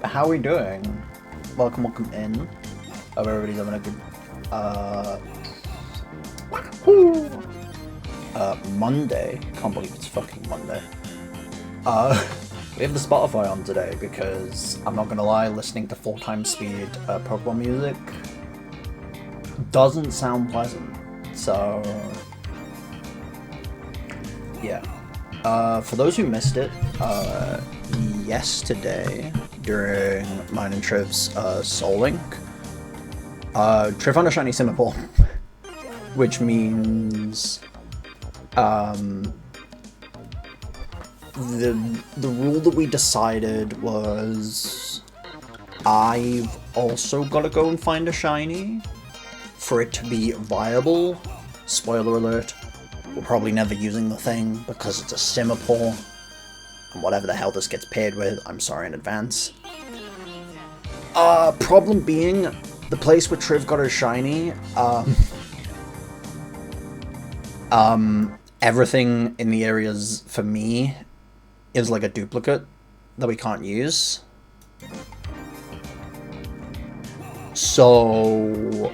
how are we doing? Welcome in. Hope everybody's having a good Monday. Can't believe it's fucking Monday. We have the Spotify on today because I'm not gonna lie, listening to 4x speed Pokemon music doesn't sound pleasant. So yeah. For those who missed it, yesterday during mine and Triv's SoulLink, Triv found a shiny Simipour, which means the rule that we decided was I've also got to go and find a shiny for it to be viable. Spoiler alert, we're probably never using the thing because it's a Simipour, and whatever the hell this gets paired with, I'm sorry in advance. Problem being, the place where Triv got her shiny, everything in the areas for me is like a duplicate that we can't use. So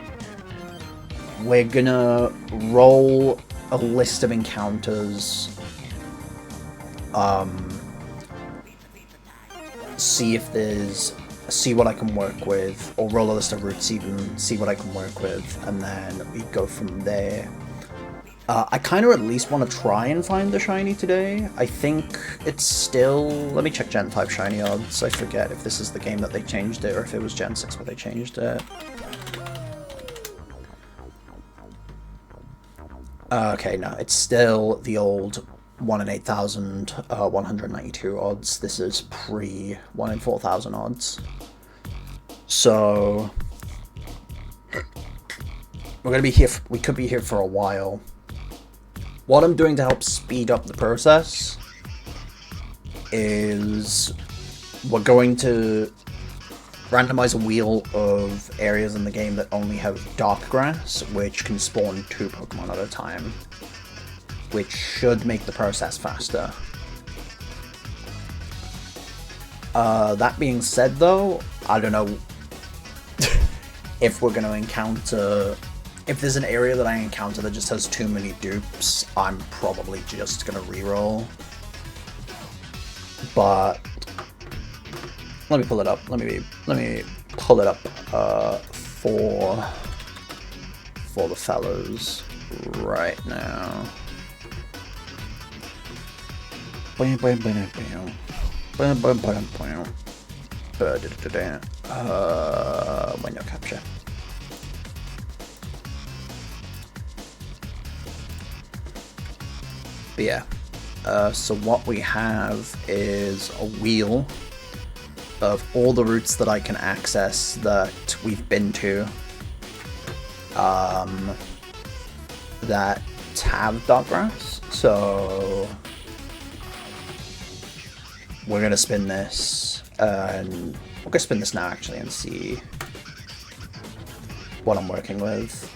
we're gonna roll a list of encounters, see what I can work with, or roll a list of routes even, see what I can work with, and then we go from there. I kind of at least want to try and find the shiny today. I think it's still... Let me check Gen 5 shiny odds. I forget if this is the game that they changed it or if it was Gen 6 where they changed it. Okay, no, it's still the old 1 in 8,000, 192 odds. This is pre 1 in 4,000 odds. So we're gonna be here. We could be here for a while. What I'm doing to help speed up the process is we're going to randomize a wheel of areas in the game that only have dark grass, which can spawn 2 Pokemon at a time, which should make the process faster. That being said though, I don't know if we're going to encounter... If there's an area that I encounter that just has too many dupes, I'm probably just going to reroll. But let me pull it up. Let me pull it up for the fellows right now. Window capture. But yeah, so what we have is a wheel of all the routes that I can access that we've been to, that have dark grass. So we're gonna spin this, and we're gonna spin this now actually and see what I'm working with.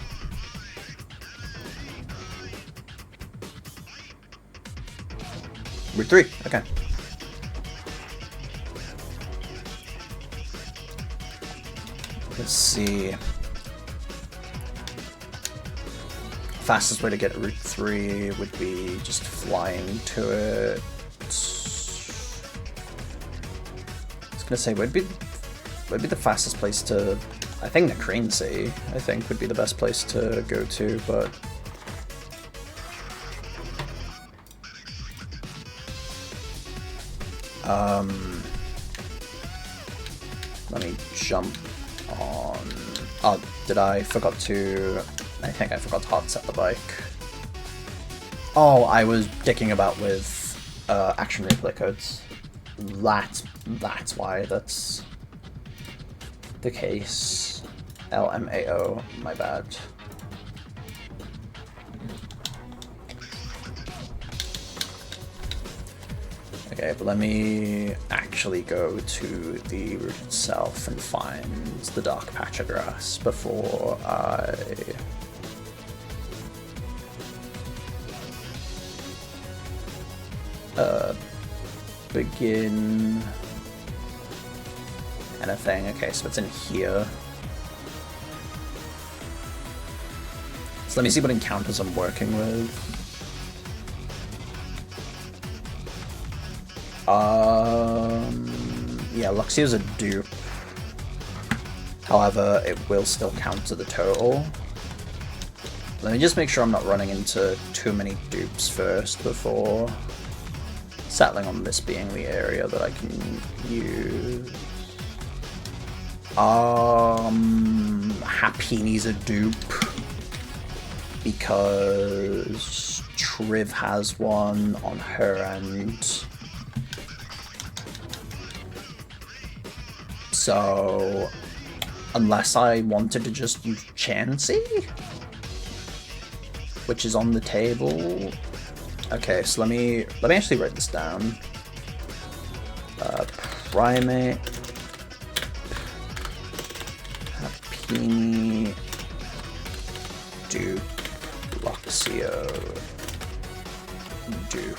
Route 3, okay. Let's see. Fastest way to get Route 3 would be just flying to it. I was gonna say, would be the fastest place to... I think the Crane City, I think, would be the best place to go to, but... let me jump on... Oh, I think I forgot to hot set the bike. Oh, I was dicking about with action replay codes. That's why that's the case. LMAO, my bad. Okay, but let me actually go to the route itself and find the dark patch of grass before I... begin anything. Okay, so it's in here. So let me see what encounters I'm working with. Yeah, Luxio's a dupe. However, it will still count to the total. Let me just make sure I'm not running into too many dupes first before settling on this being the area that I can use. Happini's a dupe because Triv has one on her end. So, unless I wanted to just use Chansey, which is on the table. Okay, so let me actually write this down. Primate, Happini, dupe, Luxio, dupe.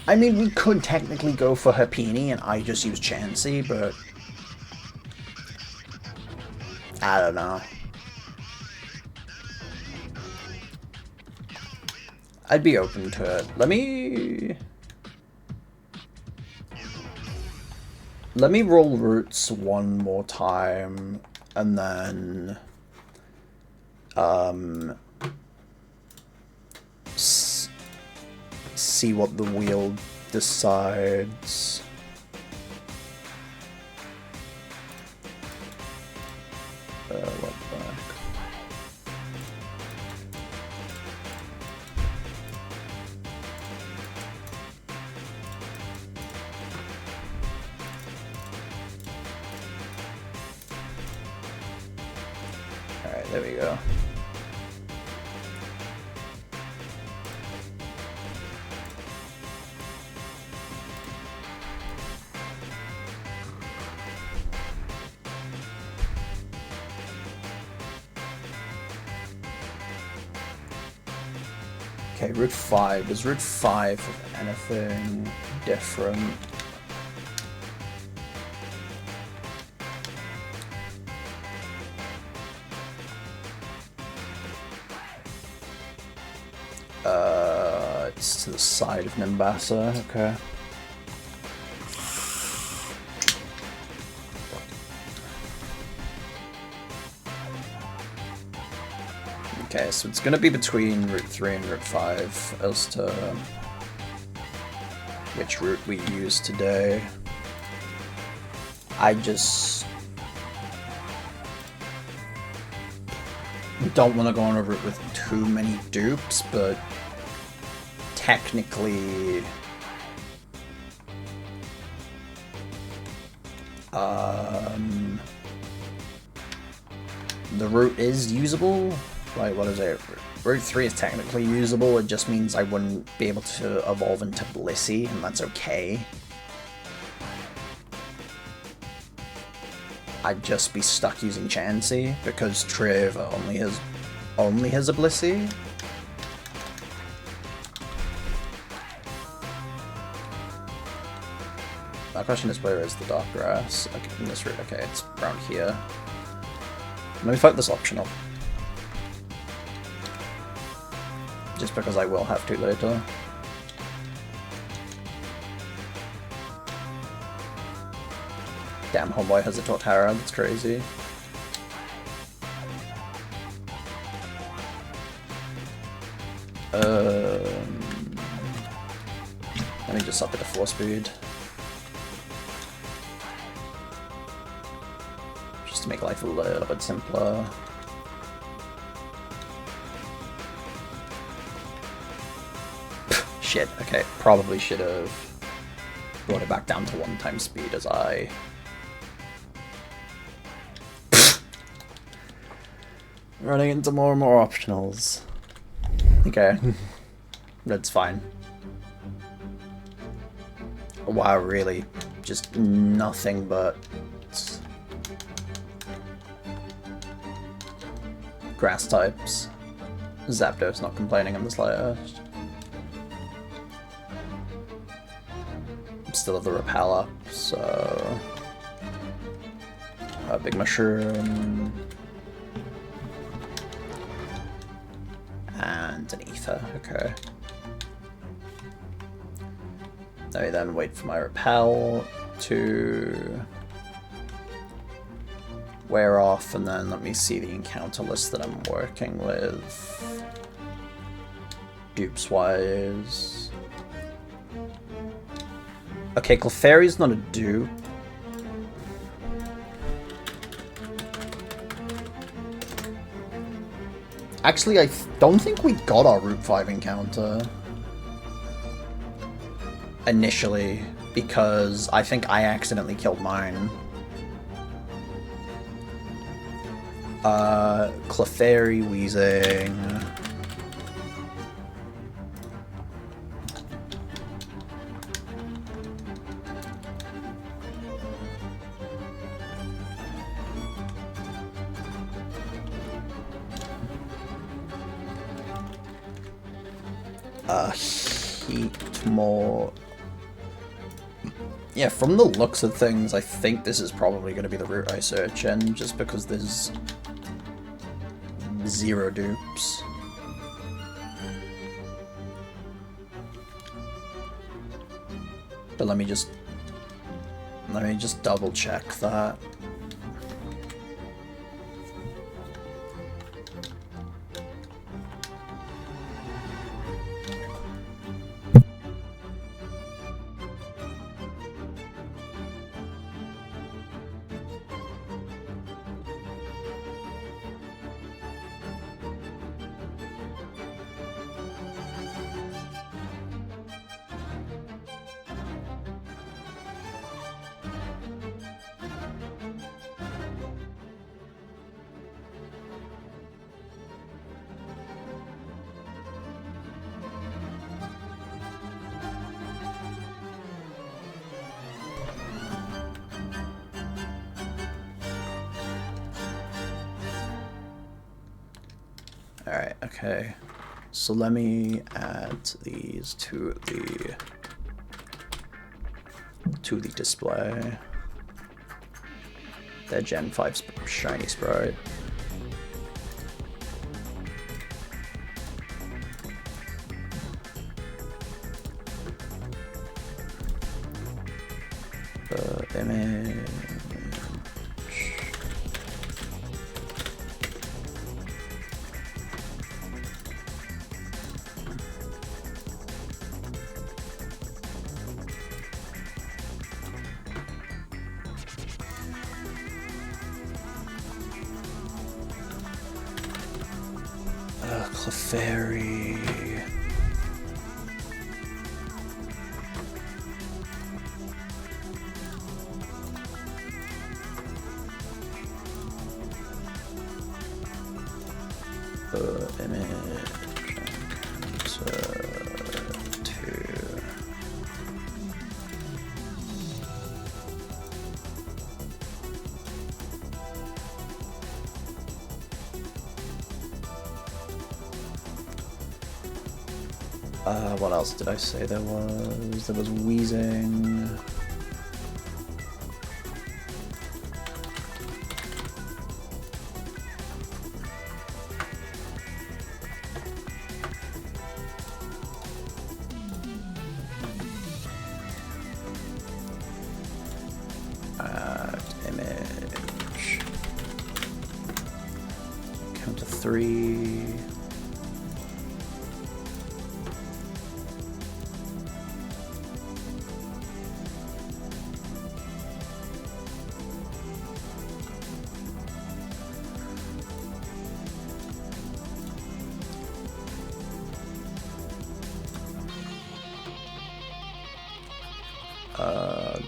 I mean, we could technically go for Happini and I just use Chansey, but I don't know. I'd be open to it. Let me roll roots one more time and then see what the wheel decides. What back? Alright, there we go. Okay, Route 5. Does Route 5 have anything different? It's to the side of Nimbasa, okay. Okay, so it's gonna be between Route 3 and Route 5 as to which route we use today. I just don't want to go on a route with too many dupes, but technically the route is usable. Like, what is it? Route 3 is technically usable, it just means I wouldn't be able to evolve into Blissey, and that's okay. I'd just be stuck using Chansey, because Triv only has a Blissey. My question is, where is the dark grass? Okay, in this route, okay, it's around here. Let me fight this optional. Just because I will have to later. Damn, homeboy has a Torterra, that's crazy. Let me just up it to 4 speed. Just to make life a little bit simpler. Shit, okay, probably should have brought it back down to 1 times speed as I... Running into more and more optionals. Okay. That's fine. Wow, really? Just nothing but grass types. Zapdos not complaining in the slightest. Still have the repel up, so a big mushroom and an ether. Okay. I then wait for my repel to wear off, and then let me see the encounter list that I'm working with. Dupes wise. Okay, Clefairy's not a dupe. Actually, I don't think we got our Route 5 encounter initially, because I think I accidentally killed mine. Clefairy, Weezing. Heat more. Yeah, from the looks of things, I think this is probably going to be the route I search in, just because there's 0 dupes. But let me just double check that. Alright, okay. So let me add these to the display. Their Gen 5 shiny sprite. Image. Clefairy. Image what else did I say there was? There was Weezing. Image. Count to 3.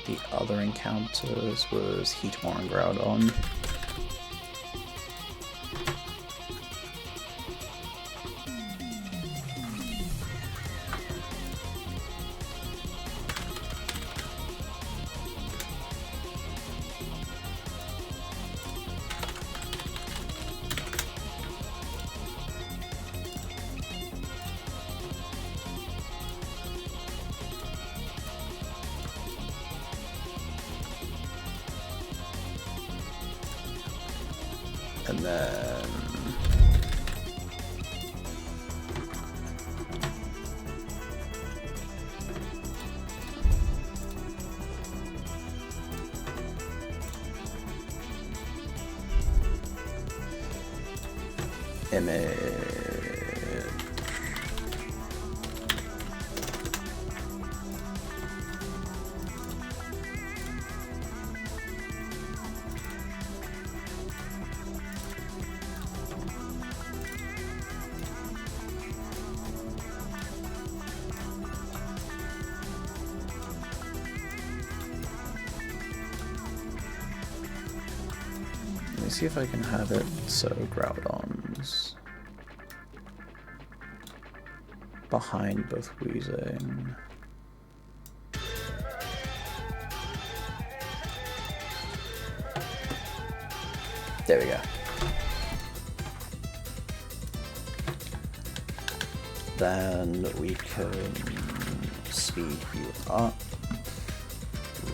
The other encounters was Heatmore and Groudon. And then image. Let me see if I can have it so Groudon's behind both Wheezing. There we go. Then we can speed you up,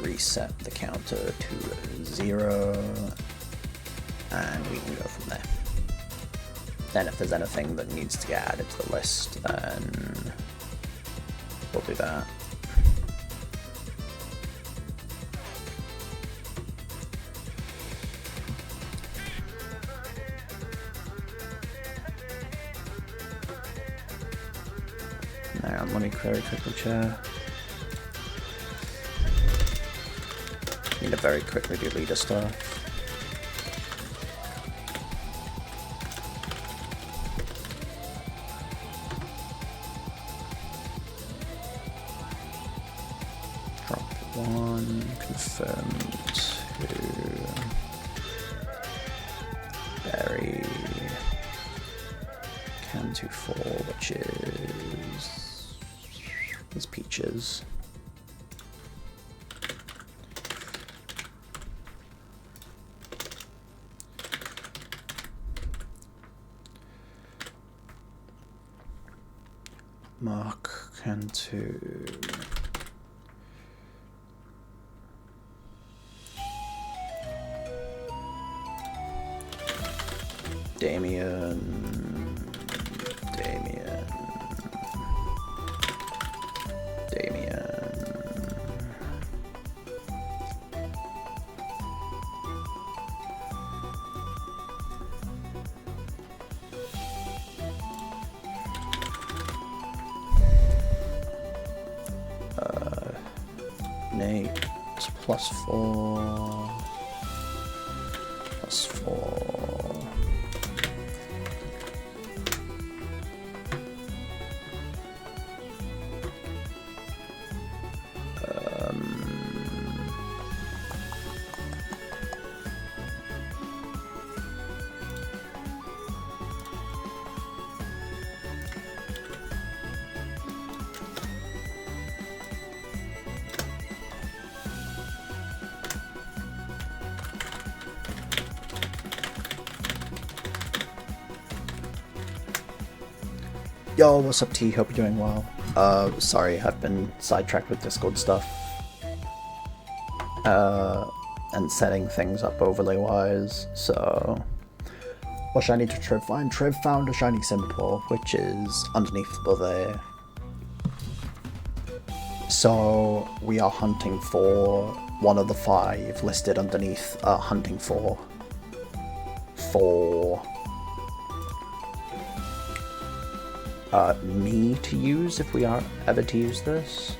reset the counter to 0, and we can go from there. Then if there's anything that needs to get added to the list, then we'll do that. Now, let me very quickly check. Need to very quickly do leader stuff. Drop 1, confirm 2. Berry. Can 2-4, which is Peaches. Mark Cantu. Damien. Nate +4. Yo, what's up T? Hope you're doing well. Sorry, I've been sidetracked with Discord stuff. And setting things up overlay-wise, so... What shiny did Trev find? Trev found a shiny Simipour, which is underneath the there. So, we are hunting for one of the 5 listed underneath hunting for me to use if we are ever to use this.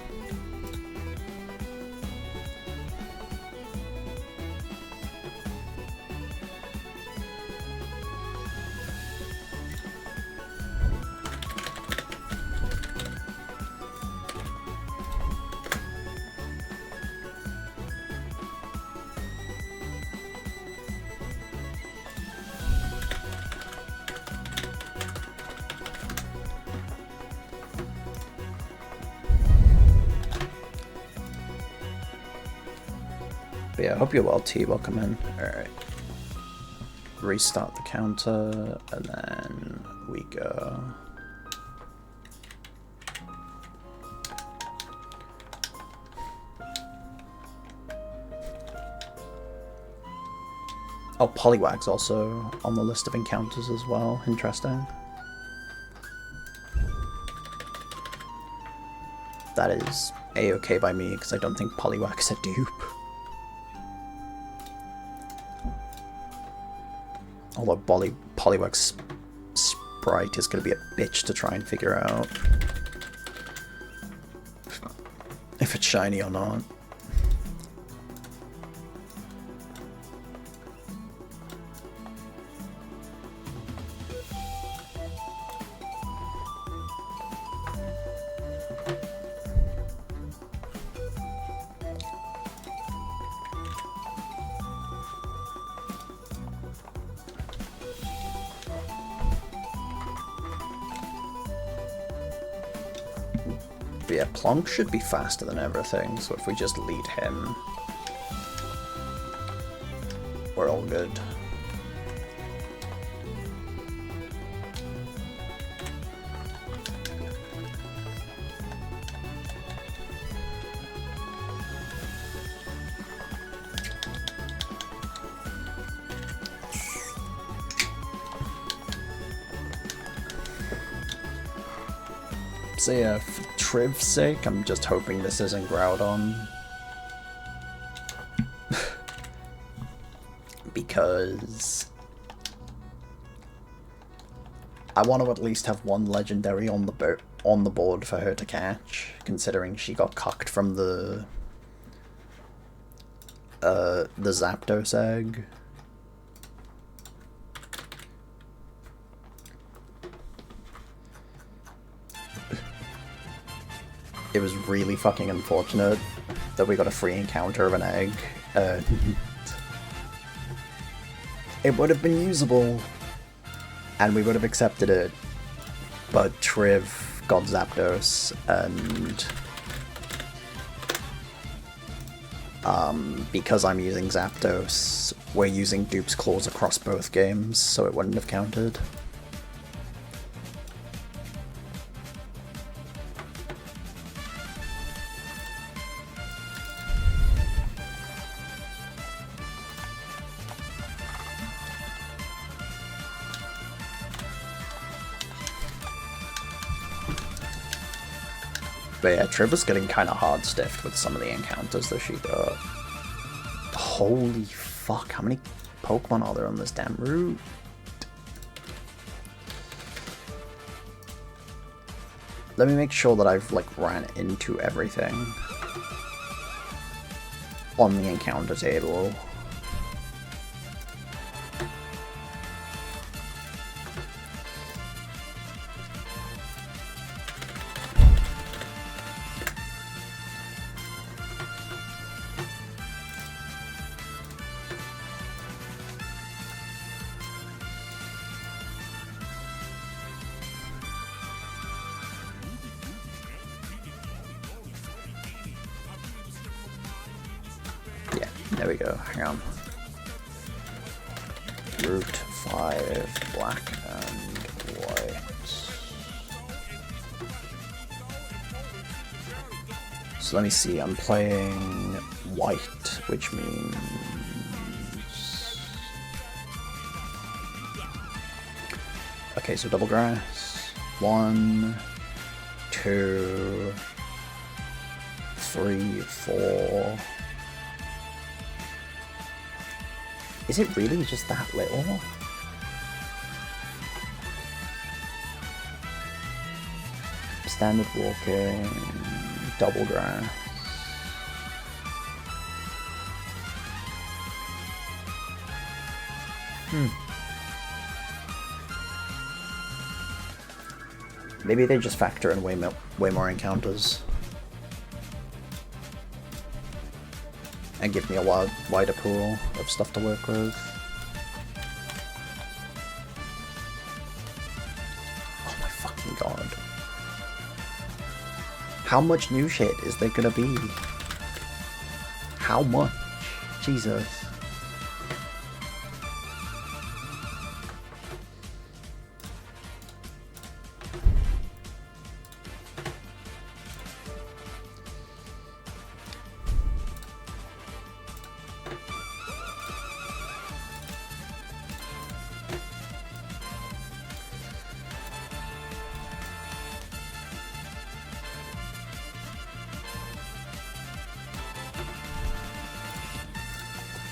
But yeah, I hope you're well, T. Welcome in. Alright. Restart the counter, and then we go. Oh, Poliwag's also on the list of encounters as well. Interesting. That is a-okay by me, because I don't think Poliwag is a dupe. Although Poliwag's sprite is going to be a bitch to try and figure out if it's shiny or not. But yeah, Plonk should be faster than everything, so if we just lead him, we're all good. So yeah, for Triv's sake, I'm just hoping this isn't Groudon. Because I want to at least have one legendary on the board for her to catch, considering she got cucked from the Zapdos egg. It was really fucking unfortunate that we got a free encounter of an egg. It would have been usable, and we would have accepted it, but Triv got Zapdos, and because I'm using Zapdos, we're using Dupe's Claws across both games, so it wouldn't have counted. But yeah, Triv was getting kind of hard stiffed with some of the encounters that she got. Holy fuck, how many Pokemon are there on this damn route? Let me make sure that I've like ran into everything on the encounter table. There we go, hang on. Route 5, black and white. So let me see, I'm playing white, which means... Okay, so double grass. 1, 2, 3, 4... Is it really just that little? Standard walking, double grass. Maybe they just factor in way more encounters. And give me a wider pool of stuff to work with. Oh my fucking god. How much new shit is there gonna be? How much? Jesus.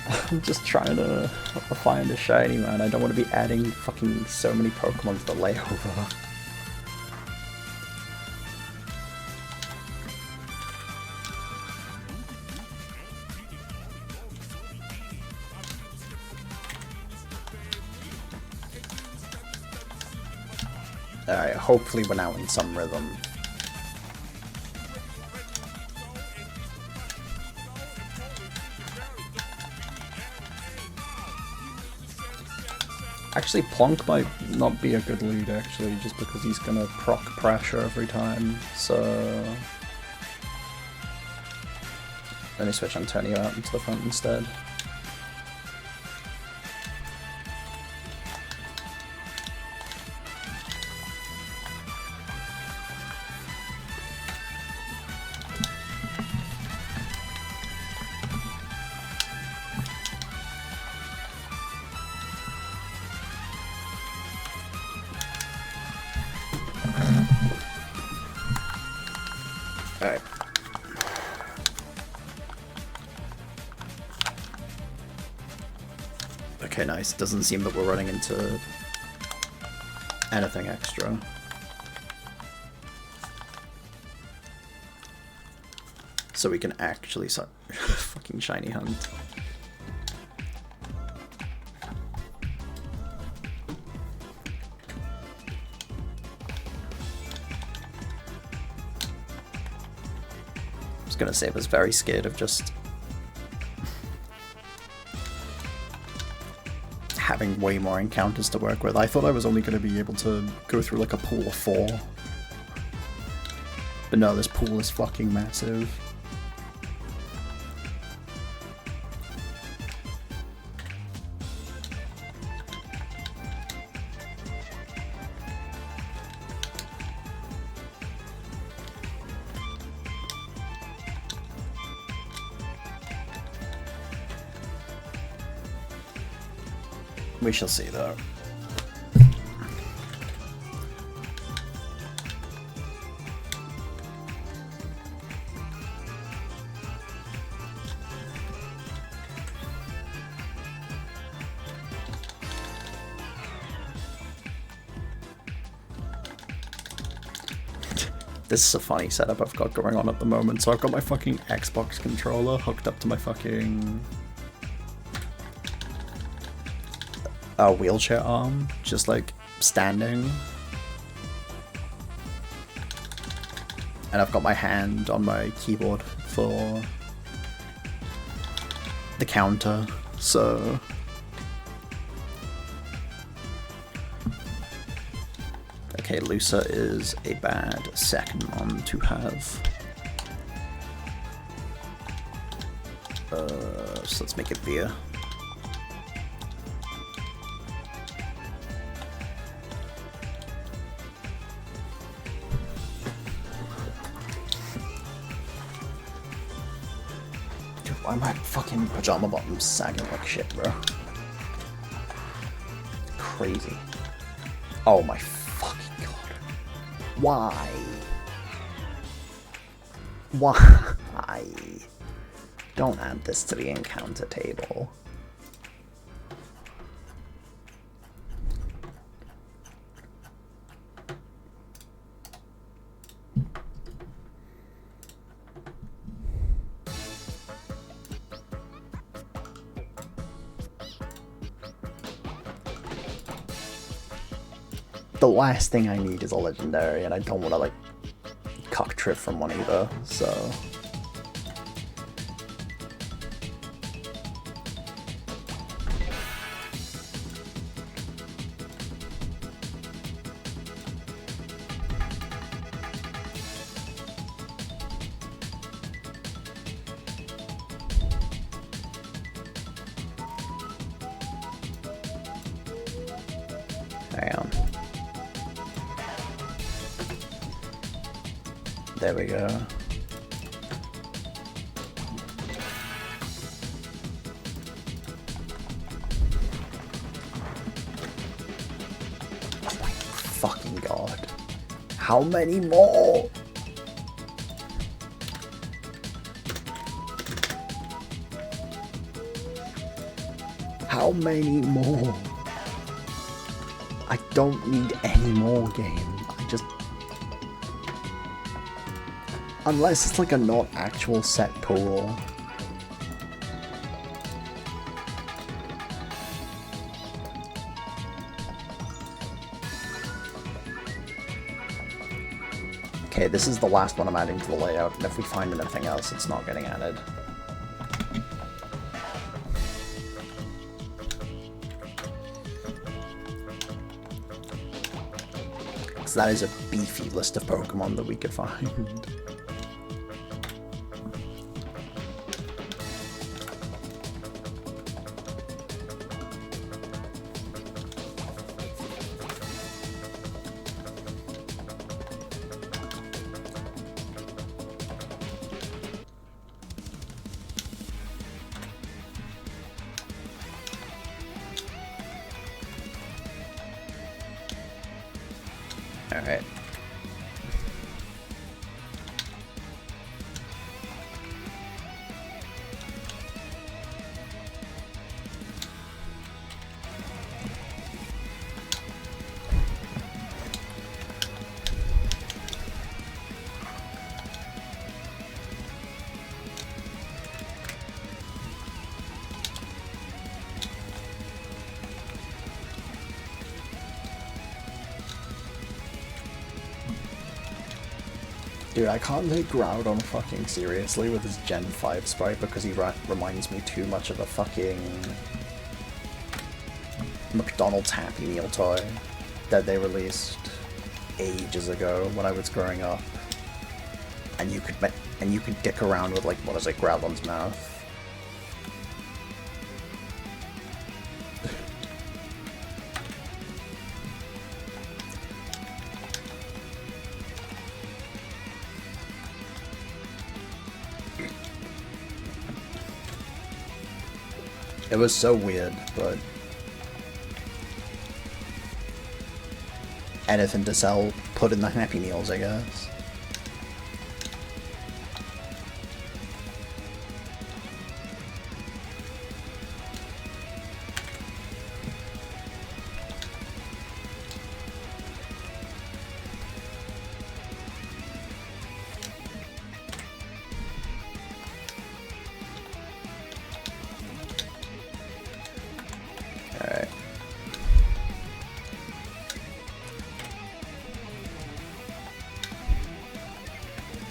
I'm just trying to find a shiny, man. I don't want to be adding fucking so many Pokemon to the layover. Alright, hopefully we're now in some rhythm. Actually, Plonk might not be a good lead, actually, just because he's gonna proc pressure every time, so... Let me switch Antonio out into the front instead. Alright. Okay, nice. Doesn't seem that we're running into anything extra. So we can actually start fucking shiny hunt. Gonna say I was very scared of just having way more encounters to work with. I thought I was only gonna be able to go through like a pool of 4. But no, this pool is fucking massive. We shall see, though. This is a funny setup I've got going on at the moment. So I've got my fucking Xbox controller hooked up to my fucking wheelchair arm, just like standing. And I've got my hand on my keyboard for the counter, so... Okay, Lusa is a bad second one to have. So let's make it Via. Dude, why am I fucking pajama bottoms sagging like shit, bro? Crazy. Oh my fucking god. Why? Why? Don't add this to the encounter table. The last thing I need is a legendary, and I don't want to like cock trip from one either, so... Damn. There we go. Oh my fucking god. How many more? How many more? I don't need any more game. I just... Unless it's like a not actual set pool. Okay, this is the last one I'm adding to the layout, and if we find anything else, it's not getting added. Because that is a beefy list of Pokemon that we could find. Alright. Dude, I can't take Groudon fucking seriously with his Gen 5 sprite because he reminds me too much of a fucking McDonald's Happy Meal toy that they released ages ago when I was growing up. And you could dick around with, like, what is it, Groudon's mouth. It was so weird, but anything to sell, put in the Happy Meals, I guess.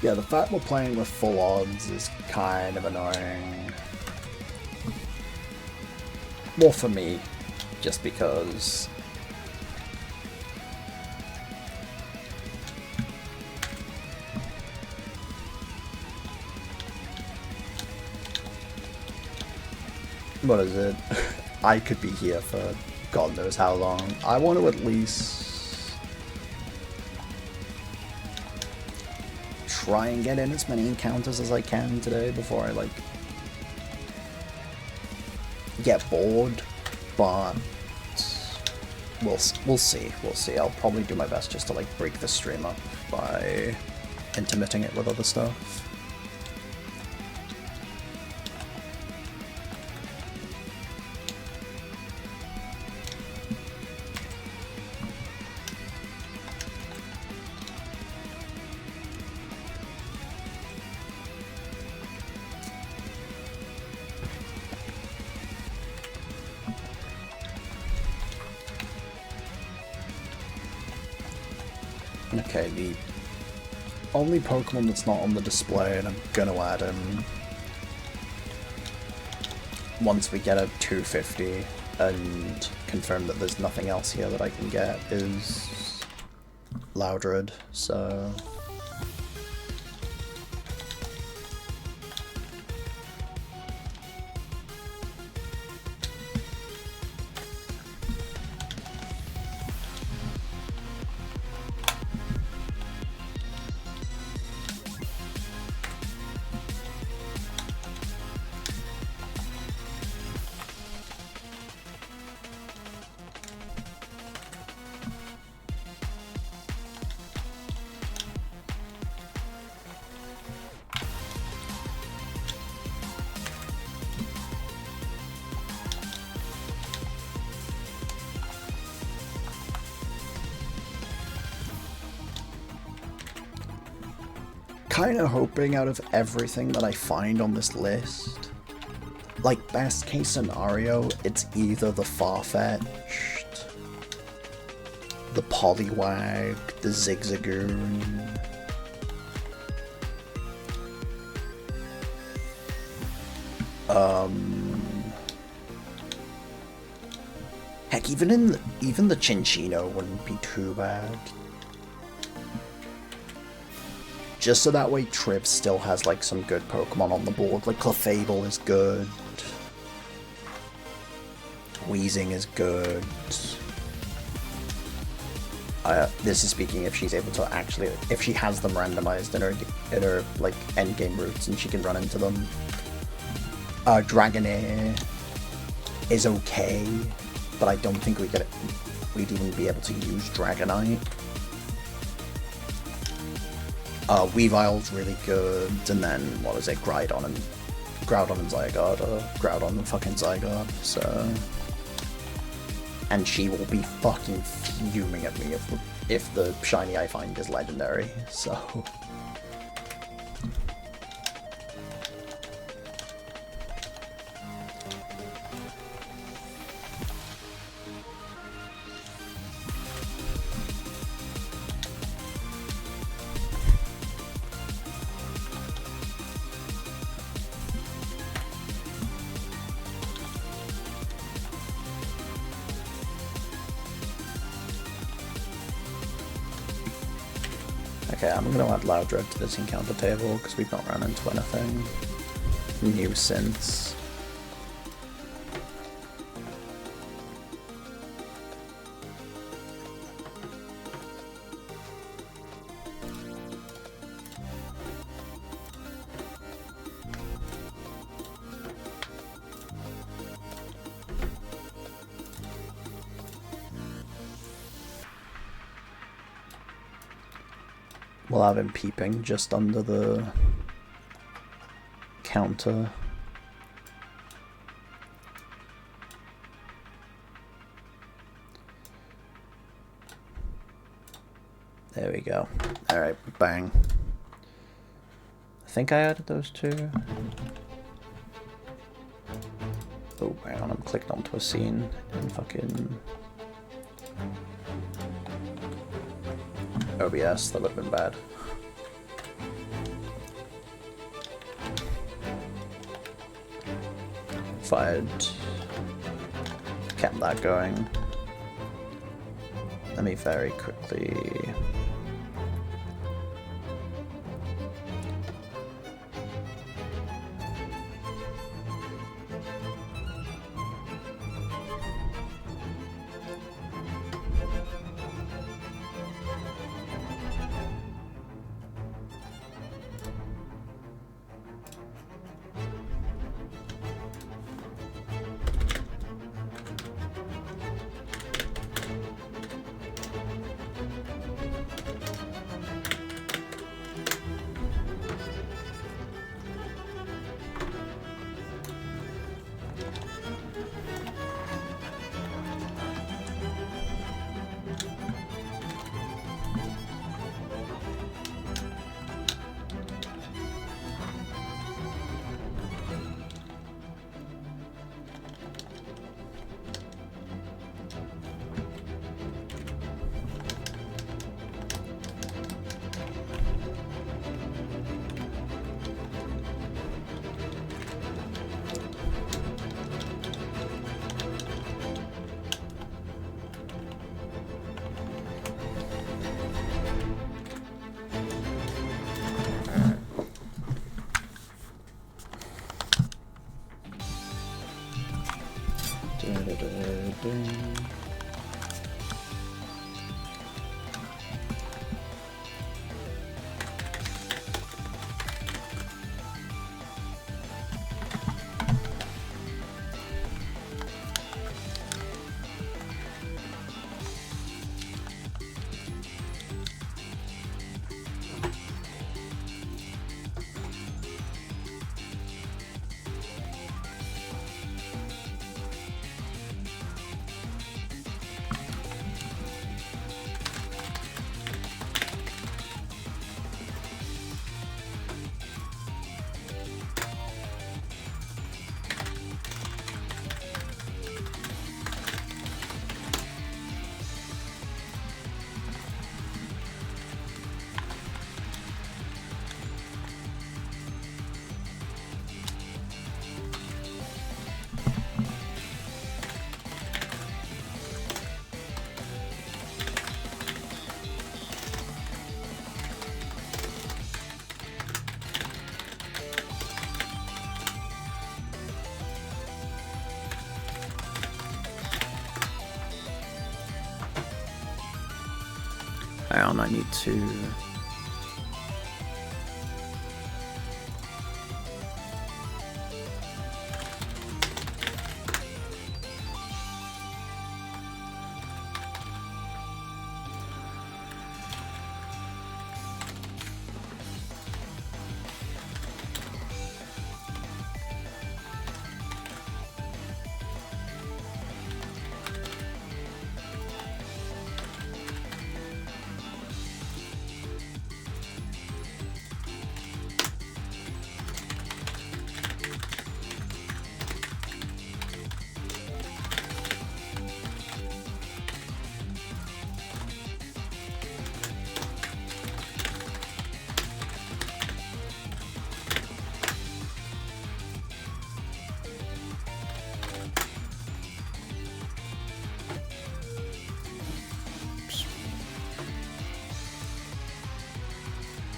Yeah, the fact we're playing with full odds is kind of annoying. More for me, just because... What is it? I could be here for God knows how long. I want to at least... try and get in as many encounters as I can today before I, like, get bored, but we'll see. I'll probably do my best just to, like, break the stream up by intermitting it with other stuff. Okay, the only Pokemon that's not on the display, and I'm gonna add him once we get a 250 and confirm that there's nothing else here that I can get, is Loudred, so... kind of hoping out of everything that I find on this list, like, best case scenario, it's either the Farfetch'd, the Poliwag, the Zigzagoon. Heck, even the Chinchino wouldn't be too bad. Just so that way Triv still has like some good Pokemon on the board. Like Clefable is good. Weezing is good. This is speaking if she's able to actually, if she has them randomized in her like endgame routes and she can run into them. Dragonair is okay, but I don't think we'd even be able to use Dragonite. Weavile's really good, and then, what is it, Groudon and Zygarde, or Groudon and fucking Zygarde, so... And she will be fucking fuming at me if the shiny I find is legendary, so... Okay, I'm gonna add Loudred to this encounter table because we've not run into anything new since. We'll have him peeping just under the counter. There we go. Alright, bang. I think I added those two. Oh, hang on, I'm clicked onto a scene and fucking... OBS, that would have been bad. Fired. Kept that going. Let me very quickly... I need to...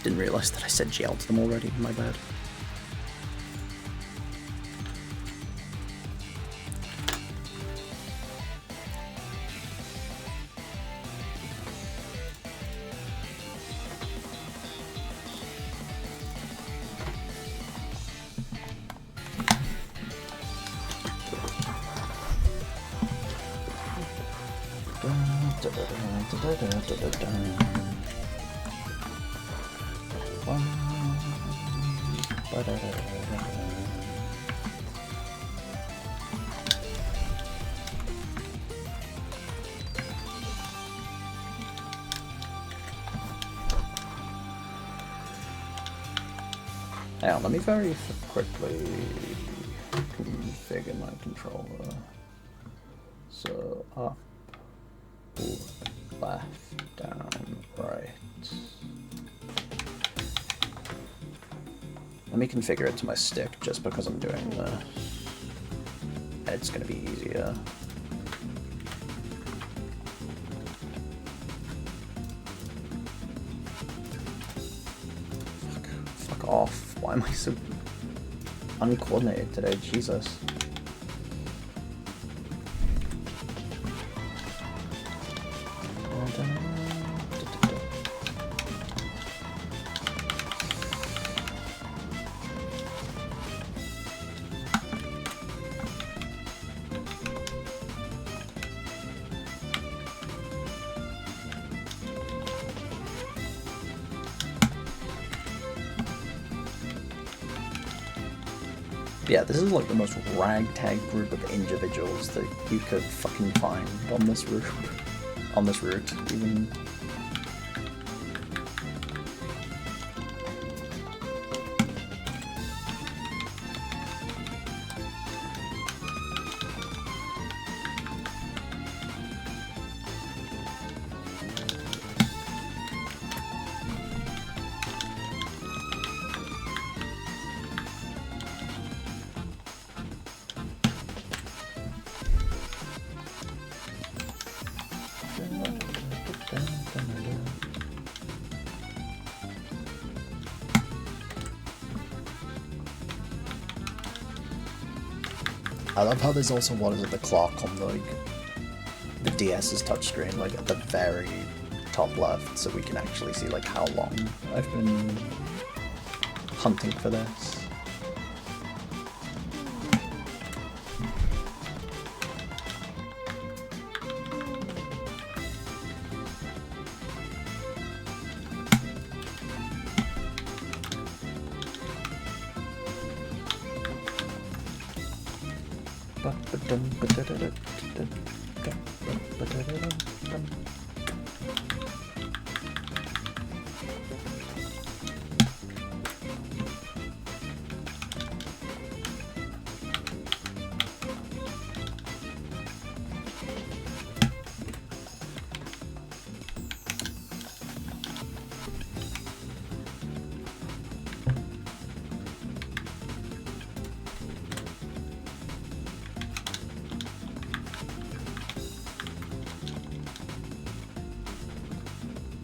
Didn't realise that I said GL to them already, my bad. Hang on, let me very quickly configure my controller. So up, left, down, right. Let me configure it to my stick just because I'm doing this. It's gonna be easier. Fuck off. Why am I so uncoordinated today? Jesus. Yeah, this is like the most ragtag group of individuals that you could fucking find on this route. On this route, even. I love how there's also, what is it, the clock on the DS's touchscreen, like at the very top left, so we can actually see like how long I've been hunting for this.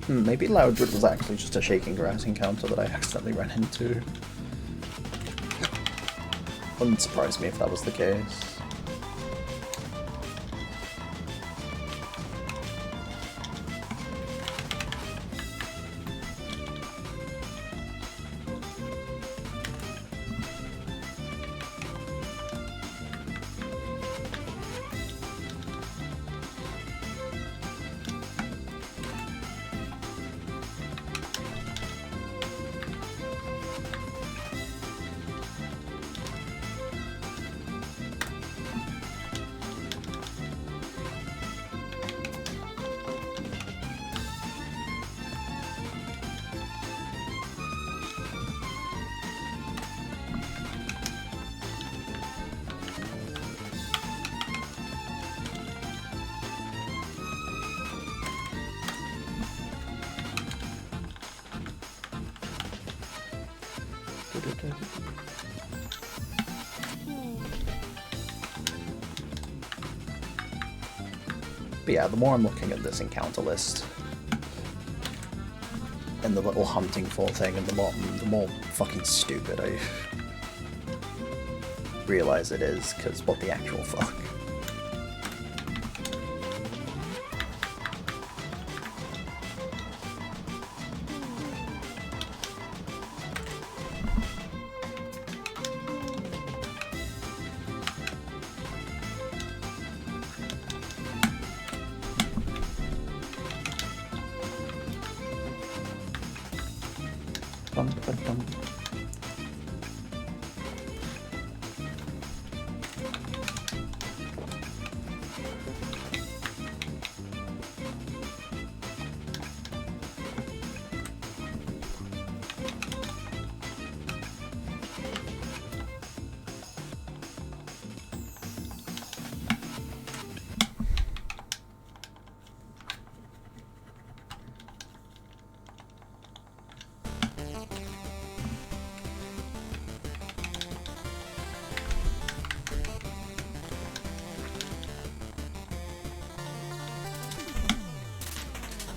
Maybe Loudred was actually just a shaking grass encounter that I accidentally ran into. Wouldn't surprise me if that was the case. But yeah, the more I'm looking at this encounter list and the little hunting for thing, and the more fucking stupid I realize it is, because what the actual fuck. Bum, bum, bum.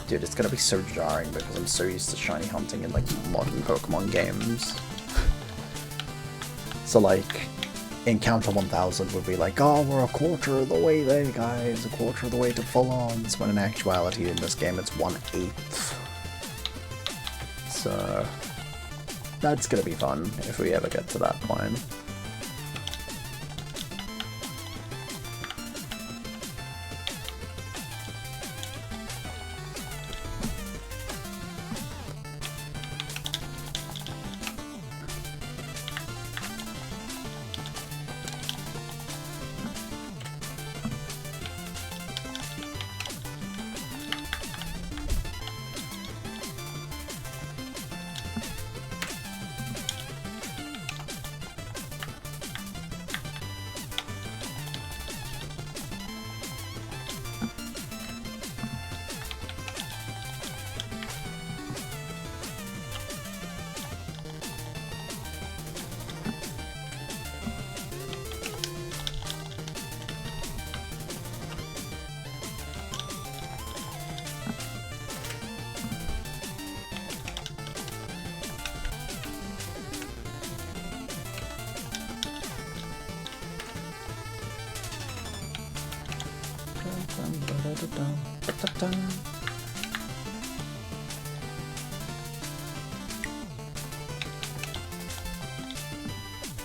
Dude, it's gonna be so jarring because I'm so used to shiny hunting in like modern Pokemon games. So like, Encounter 1000 would be like, oh, we're a quarter of the way there, guys, a quarter of the way to full-ons, when in actuality in this game it's 1/8. So, that's gonna be fun if we ever get to that point.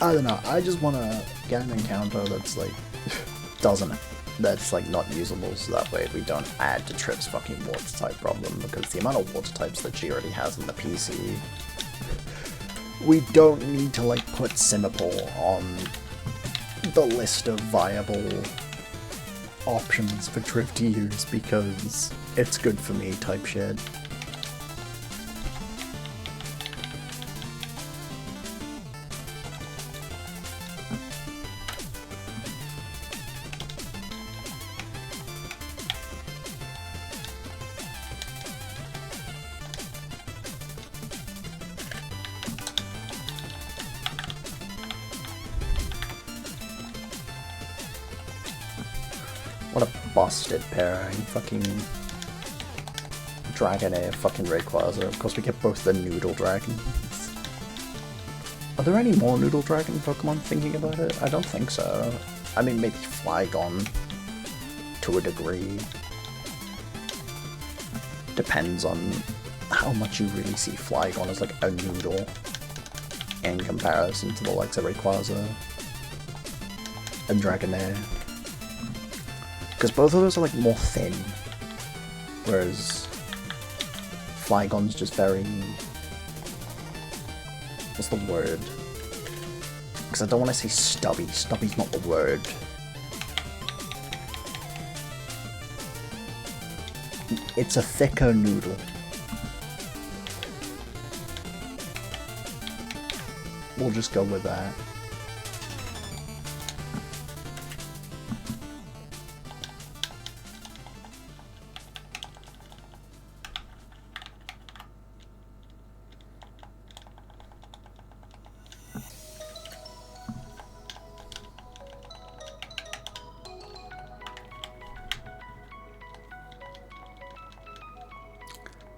I don't know, I just want to get an encounter that's like, that's like not usable, so that way we don't add to Trip's fucking water type problem, because the amount of water types that she already has in the PC, we don't need to like put Simipour on the list of viable options for Trip to use because it's good for me type shit. What a busted pairing, fucking Dragonair, fucking Rayquaza. Of course we get both the Noodle Dragons. Are there any more Noodle Dragon Pokemon thinking about it? I don't think so. I mean, maybe Flygon, to a degree. Depends on how much you really see Flygon as like a noodle in comparison to the likes of Rayquaza and Dragonair. Because both of those are like more thin, whereas Flygon's just very... what's the word? Because I don't want to say stubby. Stubby's not the word. It's a thicker noodle. We'll just go with that.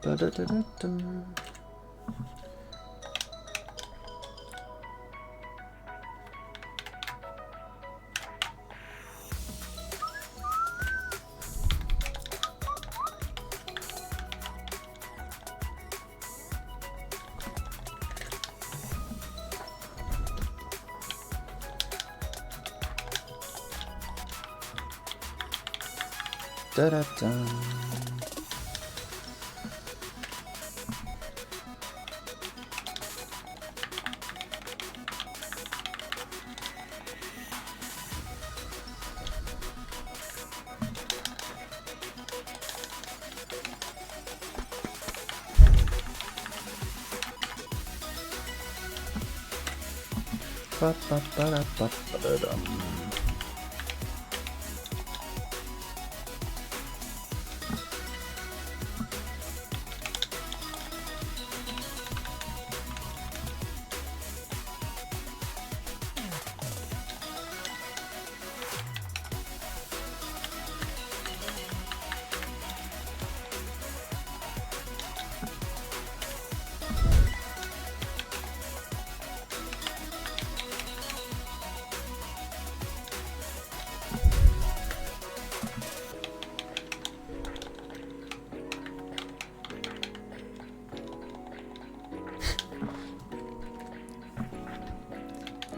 Da-da-da-da-da. Da-da-da. Ba-ba-ba-da-ba-ba-da-dum.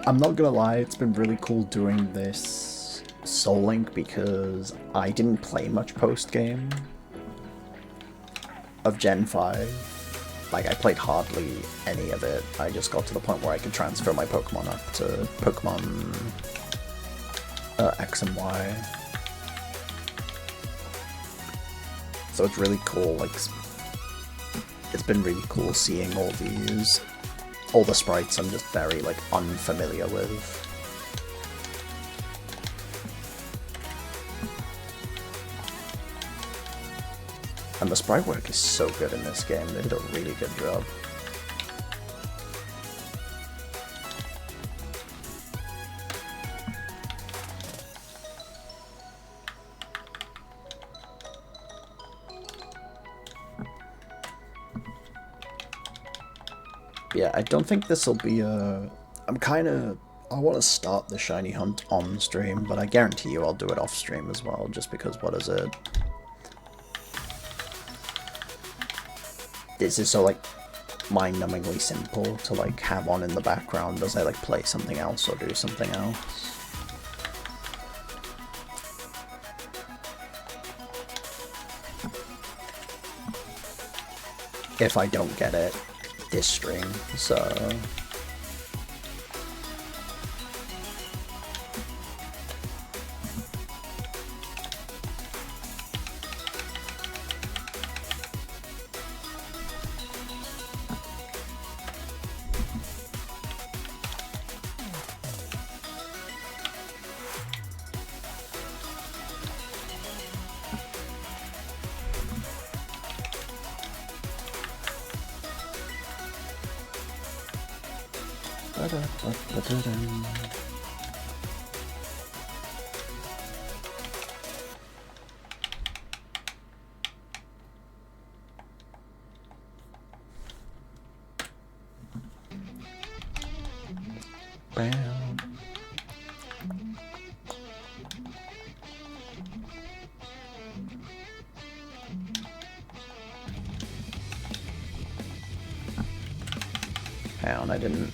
I'm not gonna lie, it's been really cool doing this SoulLink because I didn't play much post-game of Gen 5. Like, I played hardly any of it. I just got to the point where I could transfer my Pokemon up to Pokemon X and Y. So it's really cool, like, it's been really cool seeing all the sprites I'm just very, like, unfamiliar with. And the sprite work is so good in this game, they did a really good job. Yeah, I don't think this will be a... I want to start the shiny hunt on stream, but I guarantee you I'll do it off stream as well, just because what is it? This is so, like, mind-numbingly simple to, like, have on in the background as I, like, play something else or do something else. If I don't get it this stream, so... Hang on, I didn't...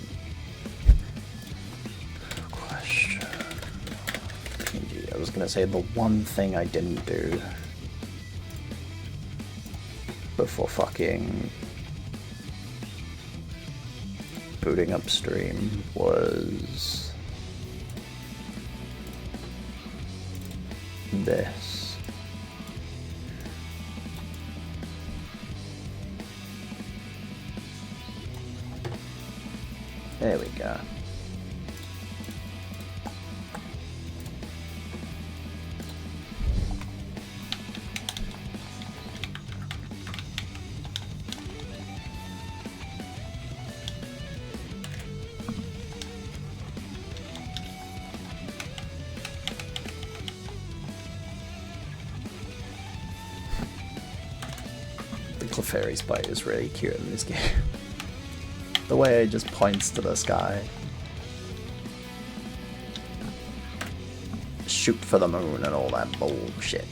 Question... I was gonna say the one thing I didn't do before fucking booting up stream was this. There we go. fairy sprite is really cute in this game. The way it just points to the sky. Shoot for the moon and all that bullshit.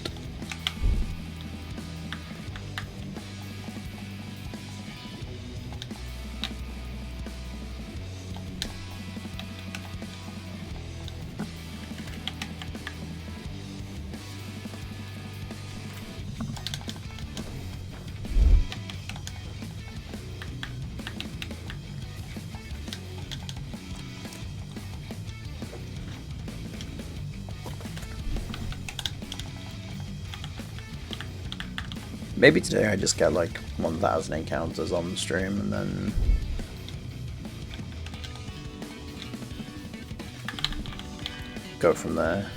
Maybe today I just get like 1,000 encounters on the stream and then go from there.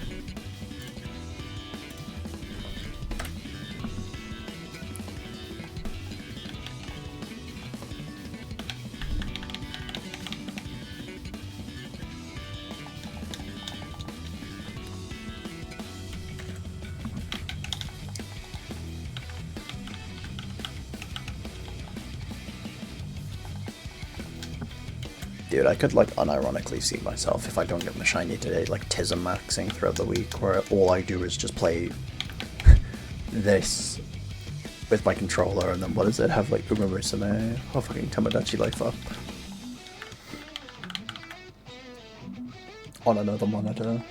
Dude, I could like unironically see myself if I don't get my shiny today, like Tism maxing throughout the week, where all I do is just play this with my controller, and then what does it have, like Umamusume or fucking Tomodachi Life Up on another monitor.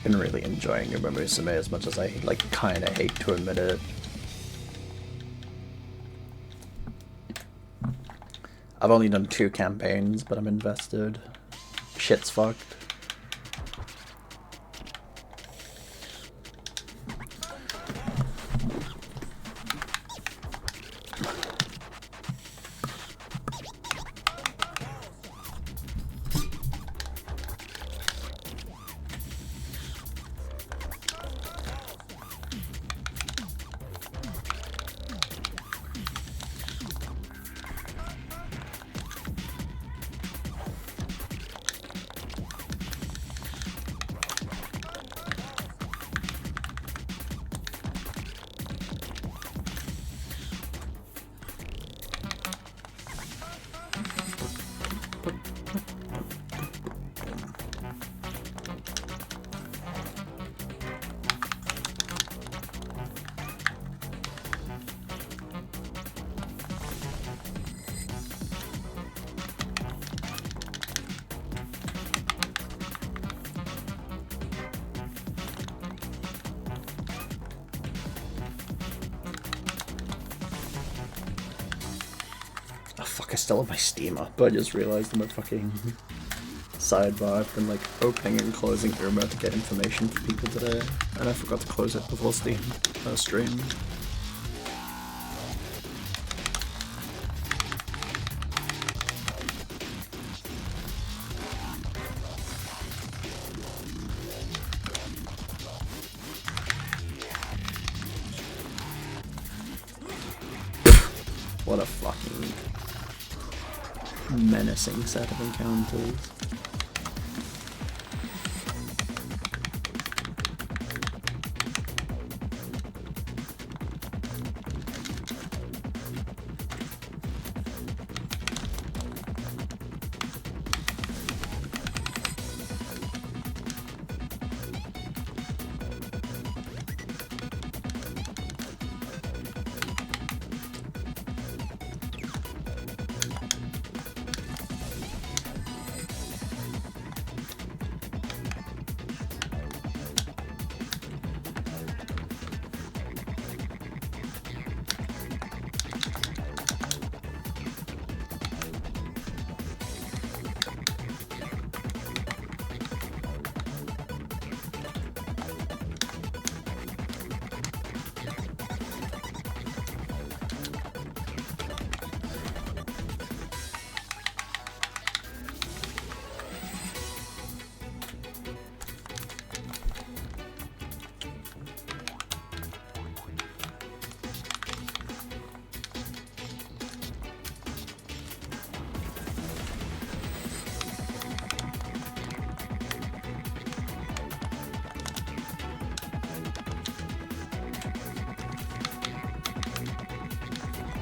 Been really enjoying Umamusume as much as I like kinda hate to admit it. I've only done 2 campaigns, but I'm invested. Shit's fucked. I still have my Steam up, but I just realized in my fucking sidebar I've been like opening and closing Irma to get information for people today, and I forgot to close it before stream. What a fucking menacing set of encounters.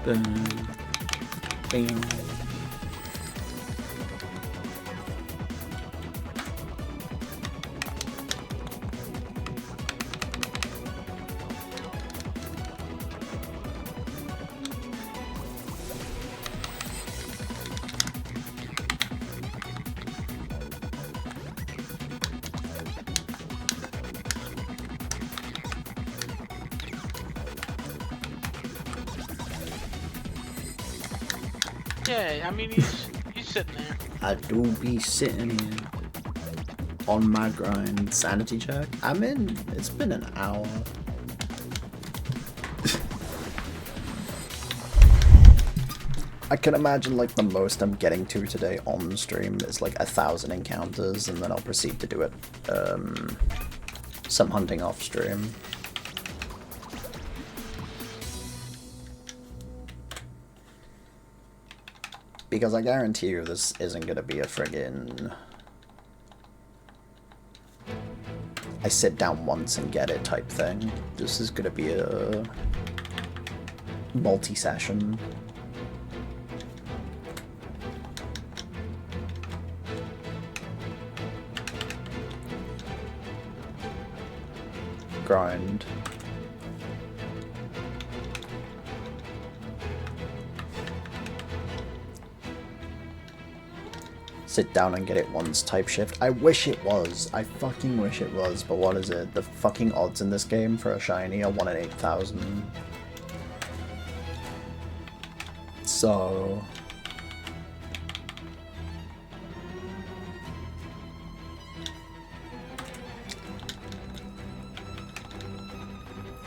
Boom. Bing. Yeah, I mean, he's sitting there. I do be sitting here on my grind. Sanity check. I'm in. It's been an hour. I can imagine like the most I'm getting to today on stream is like 1,000 encounters, and then I'll proceed to do it some hunting off stream. Because I guarantee you this isn't gonna be a friggin' I sit down once and get it type thing. This is gonna be a multi-session. Grind. Sit down and get it once type shift. I wish it was. I fucking wish it was, but what is it? The fucking odds in this game for a shiny are 1 in 8,000. So...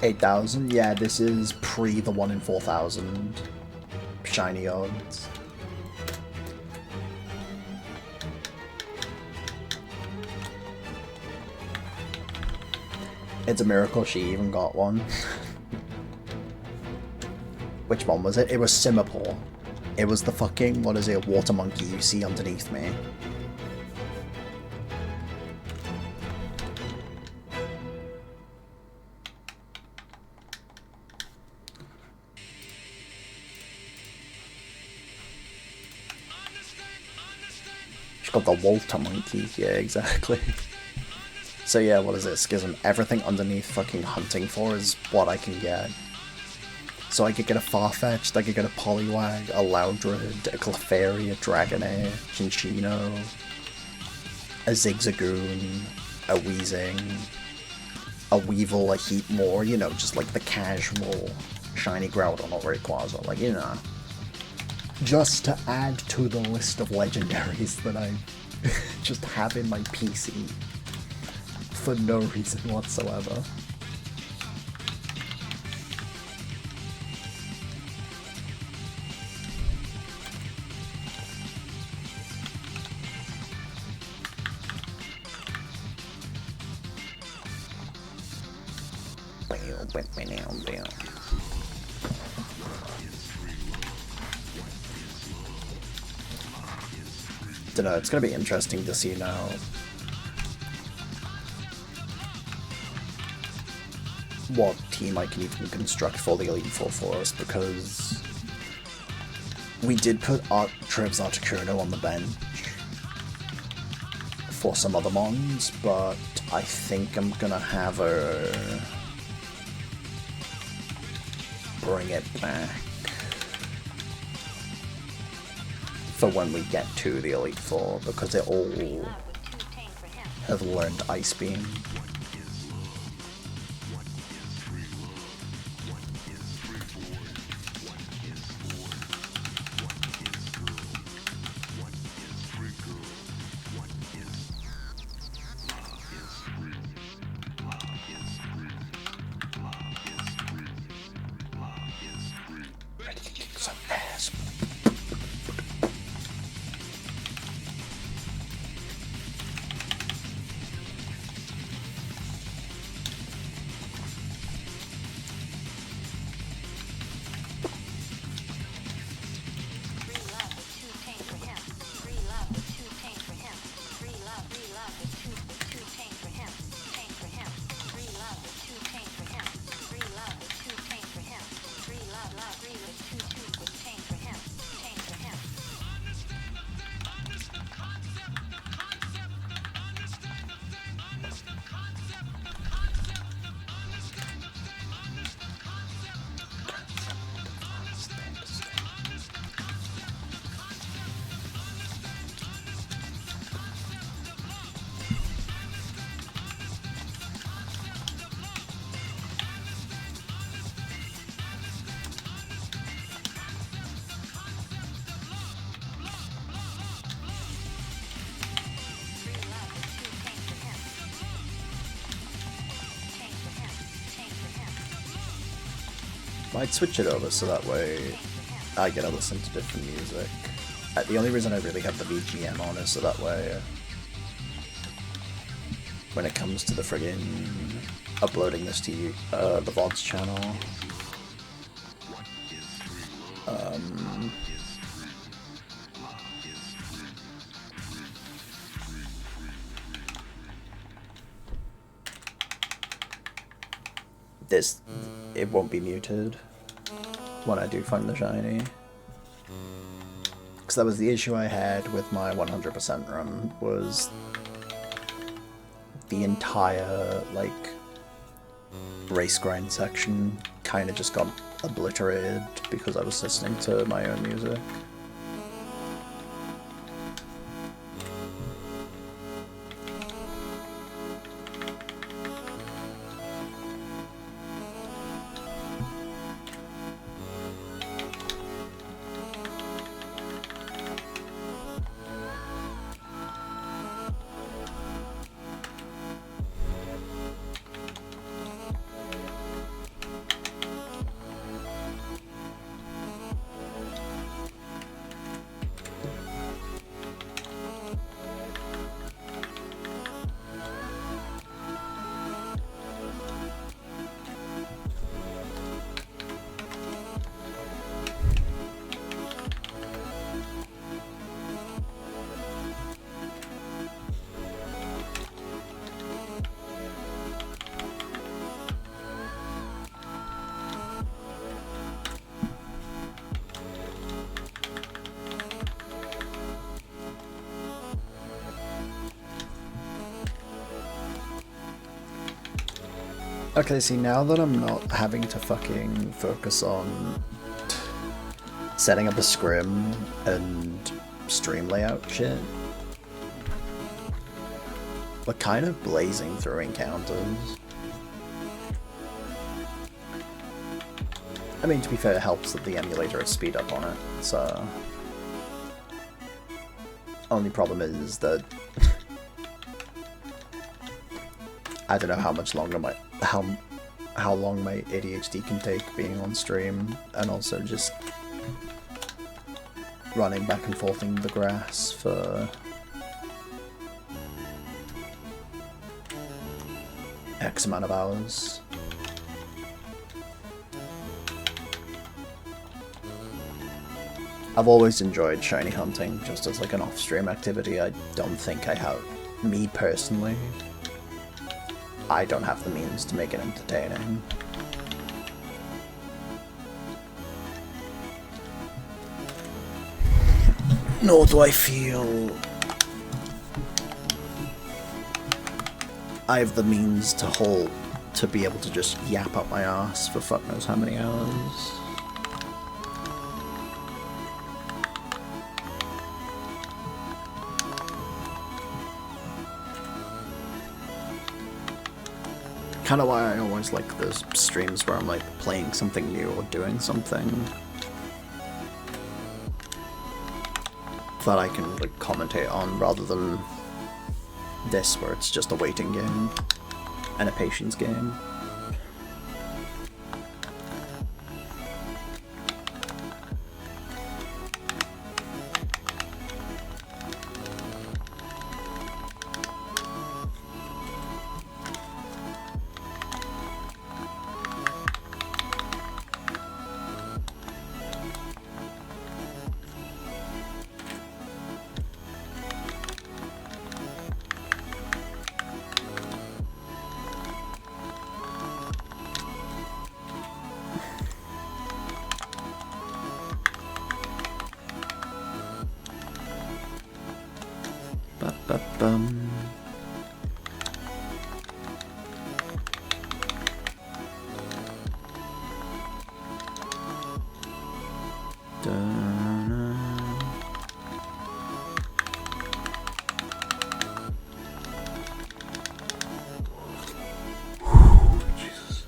$8,000? Yeah, this is pre the 1 in 4,000 shiny odds. It's a miracle she even got one. Which one was it? It was Simipour. It was the fucking, what is it, water monkey you see underneath me. She's got the water monkey, yeah, exactly. So yeah, what is it, Schism? Everything underneath fucking hunting for is what I can get. So I could get a Farfetch'd, I could get a Poliwag, a Loudred, a Clefairy, a Dragonair, Chinchino, a Zigzagoon, a Weezing, a Weevil, a Heatmore, you know, just like the casual shiny Groudon or Rayquaza, like, you know. Just to add to the list of legendaries that I just have in my PC. For no reason whatsoever. Dunno, it's gonna be interesting to see now. What team I can even construct for the Elite Four for us, because we did put Trev's Articuno on the bench for some other mons, but I think I'm gonna have her bring it back for when we get to the Elite Four, because they all have learned Ice Beam. Might switch it over so that way I get to listen to different music. The only reason I really have the BGM on is so that way when it comes to the friggin' uploading this to the VODs channel, it won't be muted when I do find the shiny. Because that was the issue I had with my 100% run, was the entire, like, race grind section kind of just got obliterated because I was listening to my own music. Okay, see, now that I'm not having to fucking focus on setting up a scrim and stream layout shit, we're kind of blazing through encounters. I mean, to be fair, it helps that the emulator has speed up on it, so... Only problem is that... I don't know how much longer how long my ADHD can take being on stream, and also just running back and forth in the grass for X amount of hours. I've always enjoyed shiny hunting just as like an off-stream activity. I don't think I have, me personally, I don't have the means to make it entertaining. Nor do I feel I have the means to be able to just yap up my ass for fuck knows how many hours. Kind of why I always like those streams where I'm like playing something new or doing something that I can like commentate on, rather than this where it's just a waiting game and a patience game. Ba-ba-bum. Da-na. Jesus.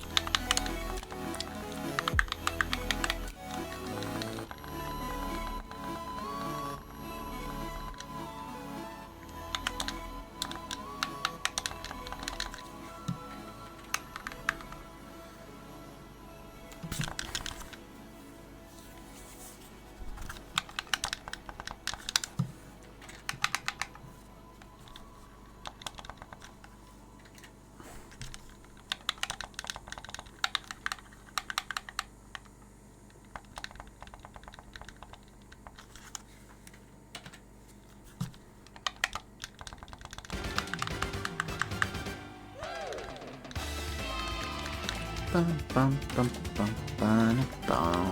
Bum, bum, bum, bum, bum, bum.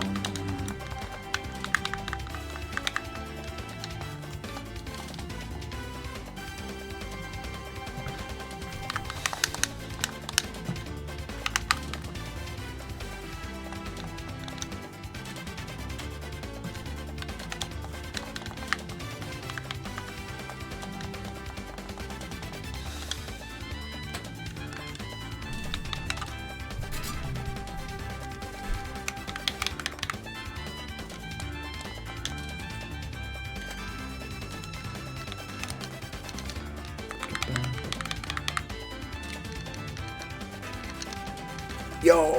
Yo,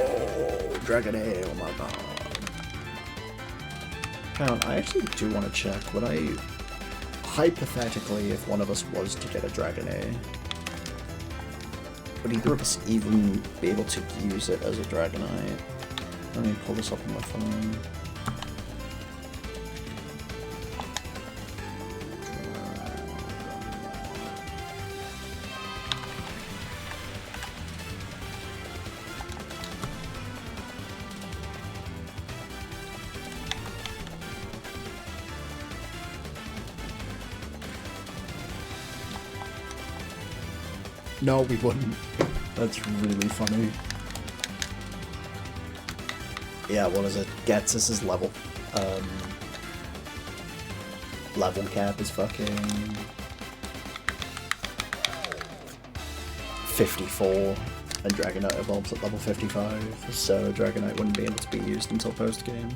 Dragon A, oh my god. Hang on, I actually do want to check. Would I, hypothetically, if one of us was to get a Dragon A, would either of us even be able to use it as a Dragonite? Let me pull this up on my phone. No, we wouldn't. That's really funny. Yeah, what is it? Gets us his level. Level cap is fucking 54, and Dragonite evolves at level 55, so Dragonite wouldn't be able to be used until post-game.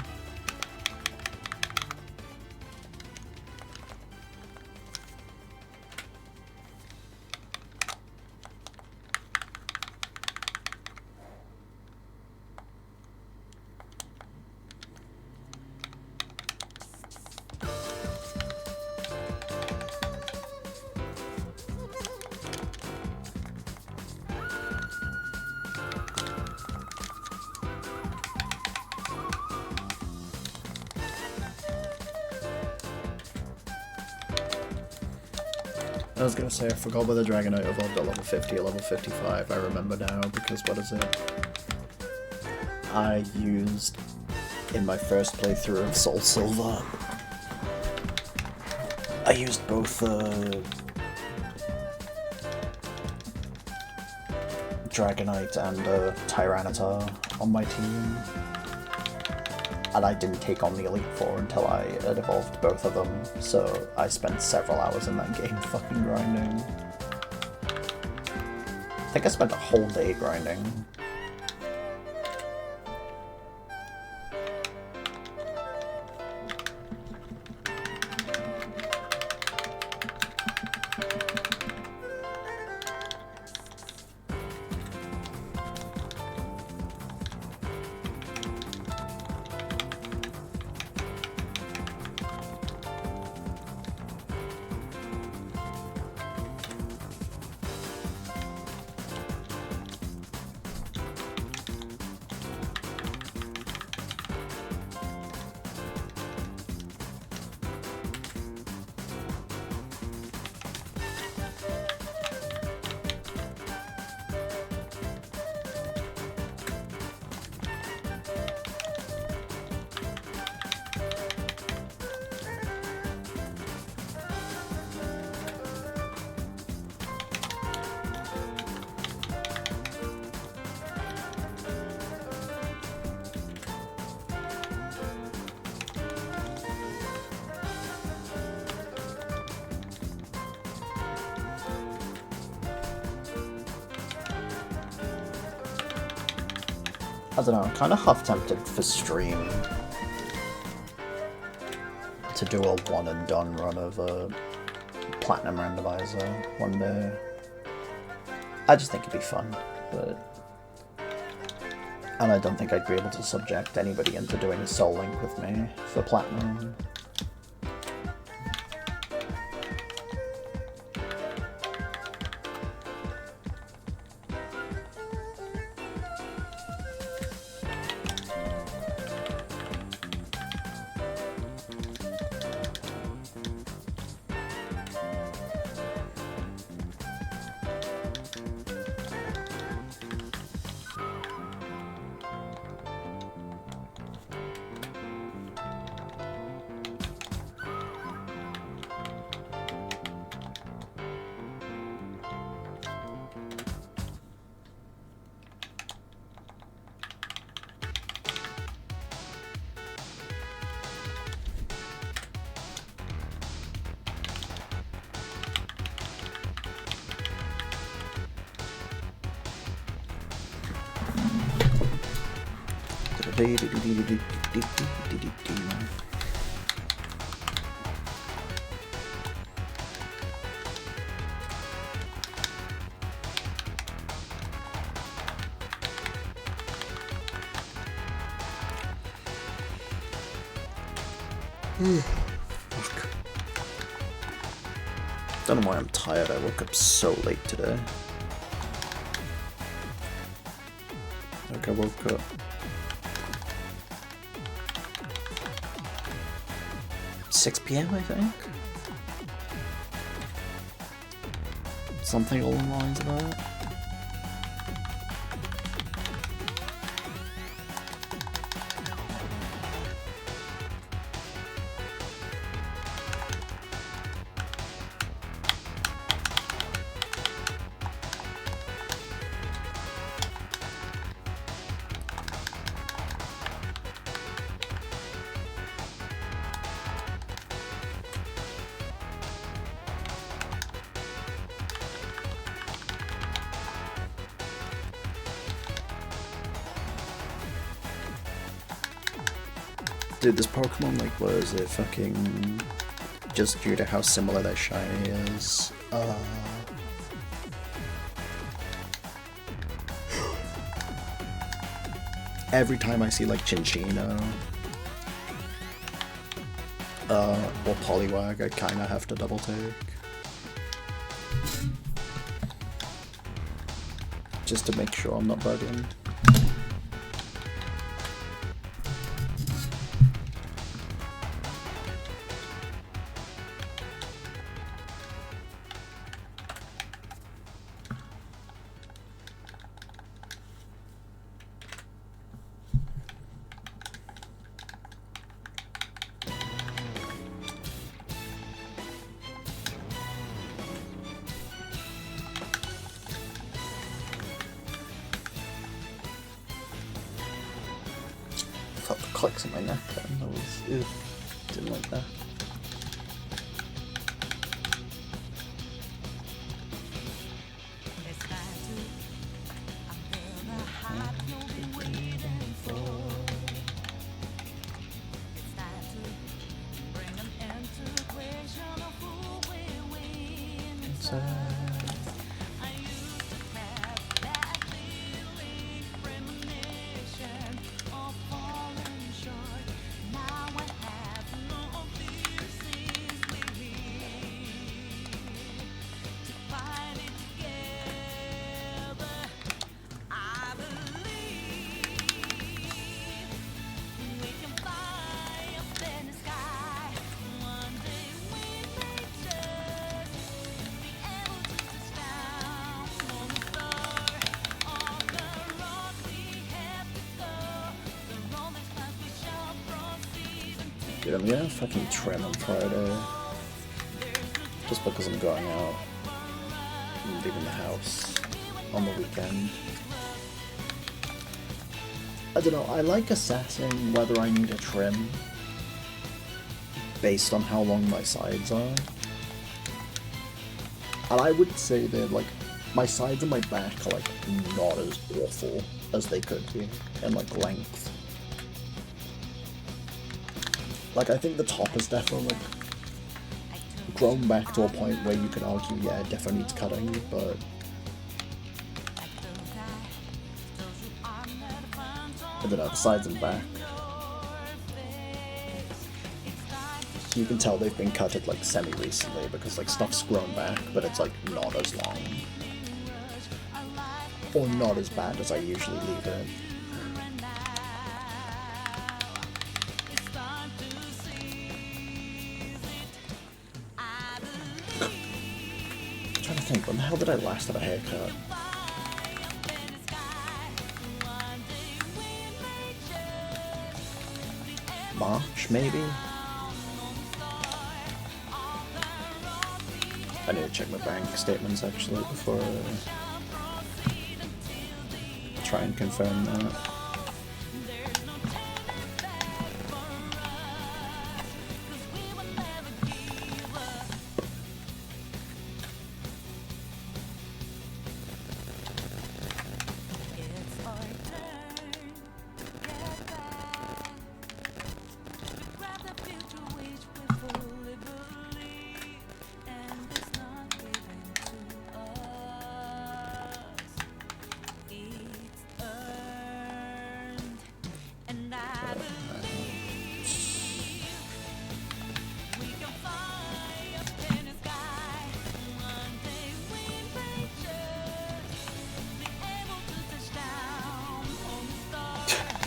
I was gonna say, I forgot whether Dragonite evolved at level 50 or level 55, I remember now, because what is it? I used, in my first playthrough of Soul Silver, I used both Dragonite and Tyranitar on my team, and I didn't take on the Elite Four until I had evolved both of them, so I spent several hours in that game fucking grinding. I think I spent a whole day grinding. I don't know, I'm kind of half tempted for stream to do a one and done run of a Platinum Randomiser one day. I just think it'd be fun, but... And I don't think I'd be able to subject anybody into doing a SoulLink with me for Platinum. Fuck. Don't know why I'm tired. I woke up so late today. Like I woke up 6 PM, I think. Something along the lines of that. Dude, this Pokemon, like, what is it, fucking... just due to how similar their shiny is. Every time I see, like, Chinchino, or Poliwag, I kinda have to double take. Just to make sure I'm not bugging. Felt the clicks in my neck then. That was, ew, didn't like that. Dude, I'm gonna fucking trim on Friday. Just because I'm going out and leaving the house on the weekend. I don't know, I like assessing whether I need a trim based on how long my sides are. And I would say that, like, my sides and my back are, like, not as awful as they could be in, like, length. Like, I think the top is definitely, like, grown back to a point where you can argue, yeah, it definitely needs cutting, but... I don't know, the sides and back. You can tell they've been cutted, like, semi-recently, because, like, stuff's grown back, but it's, like, not as long. Or not as bad as I usually leave it. I'm trying to think, when the hell did I last have a haircut? March, maybe? I need to check my bank statements actually before I try and confirm that.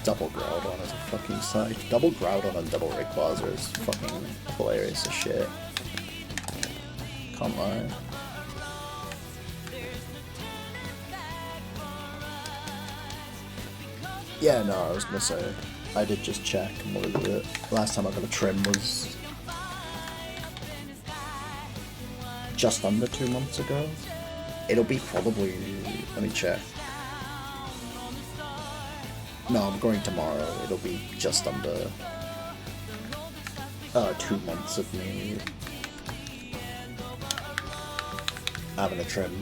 Double Groudon is a fucking sight. Double Groudon and double Rayquaza is fucking hilarious as shit. Can't lie. Yeah, no, I was gonna say, I did just check, and what was it? Last time I got a trim was just under 2 months ago. It'll be probably, let me check. No, I'm going tomorrow. It'll be just under 2 months of me having a trim.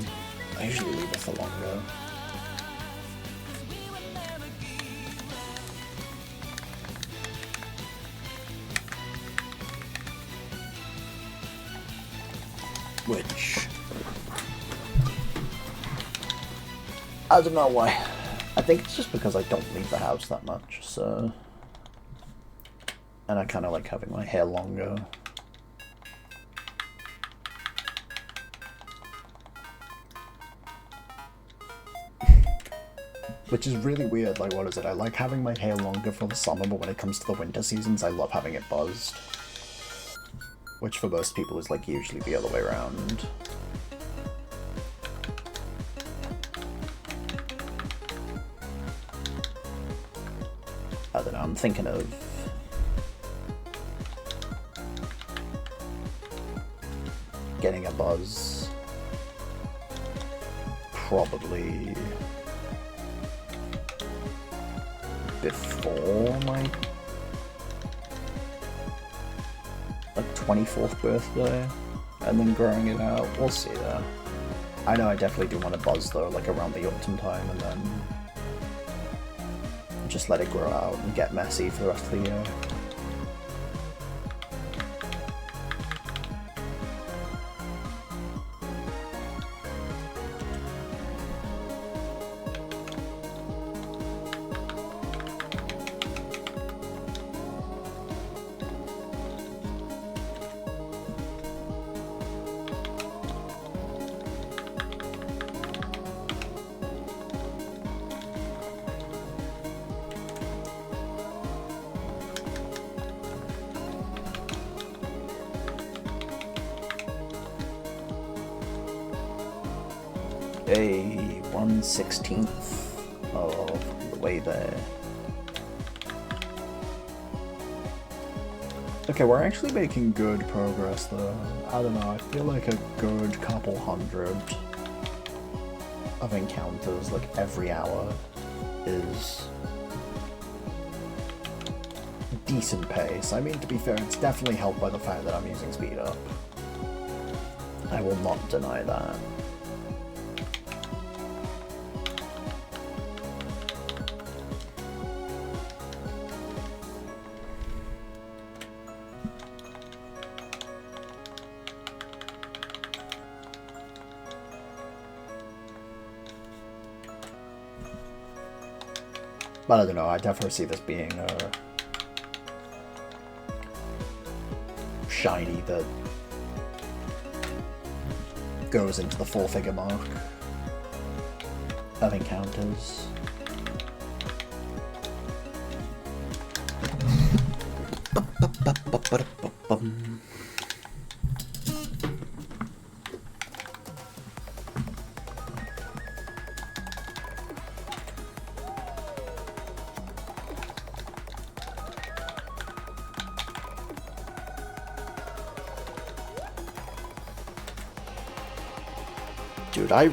I usually leave it for longer. Which, I don't know why. I think it's just because I don't leave the house that much, so... And I kind of like having my hair longer. Which is really weird, like what is it? I like having my hair longer for the summer, but when it comes to the winter seasons, I love having it buzzed. Which for most people is like usually the other way around. I don't know, I'm thinking of getting a buzz probably before my 24th birthday, and then growing it out. We'll see though. I know I definitely do want a buzz though, like around the autumn time, and then just let it grow out and get messy for the rest of the year. A 1/16th of the way there. Okay, we're actually making good progress though. I don't know, I feel like a good couple hundred of encounters like every hour is decent pace. I mean, to be fair, it's definitely helped by the fact that I'm using speed up. I will not deny that. But I don't know, I definitely see this being a shiny that goes into the 4-figure mark of encounters. Dude, I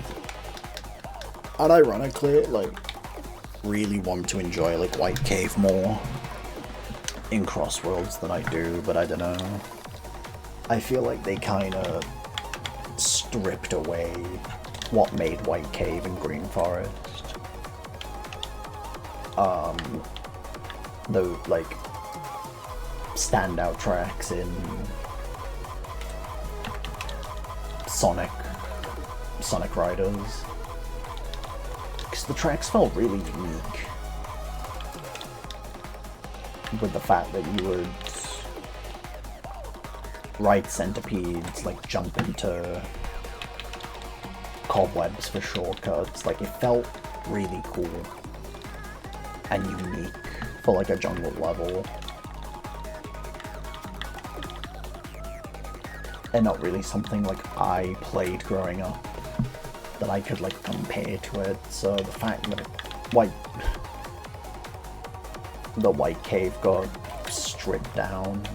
unironically, like, really want to enjoy, like, White Cave more in Crossworlds than I do, but I don't know. I feel like they kinda stripped away what made White Cave and Green Forest. The, like, standout tracks in Sonic Riders, because the tracks felt really unique with the fact that you would ride centipedes, like jump into cobwebs for shortcuts. Like, it felt really cool. and unique for like a jungle level. And not really something like I played growing up that I could like compare to it. So the fact that the White Cave got stripped down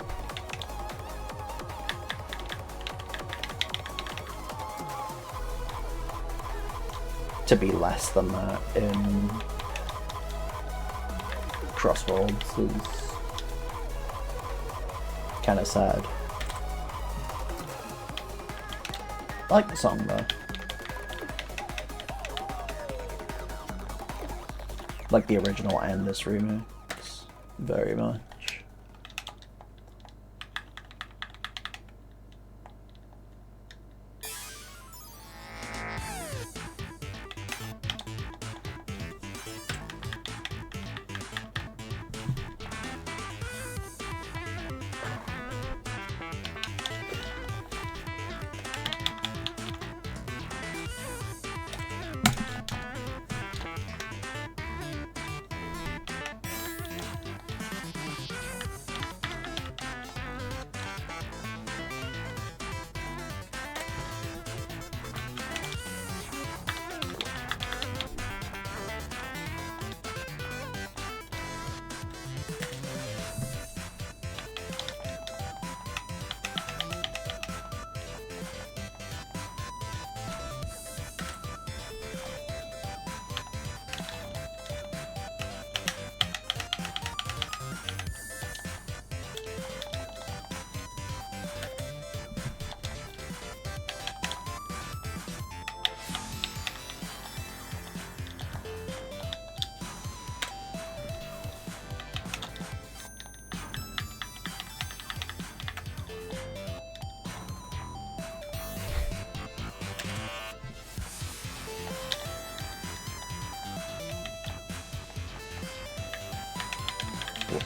to be less than that in Crossroads is kind of sad. I like the song though. Like the original and this remix very much.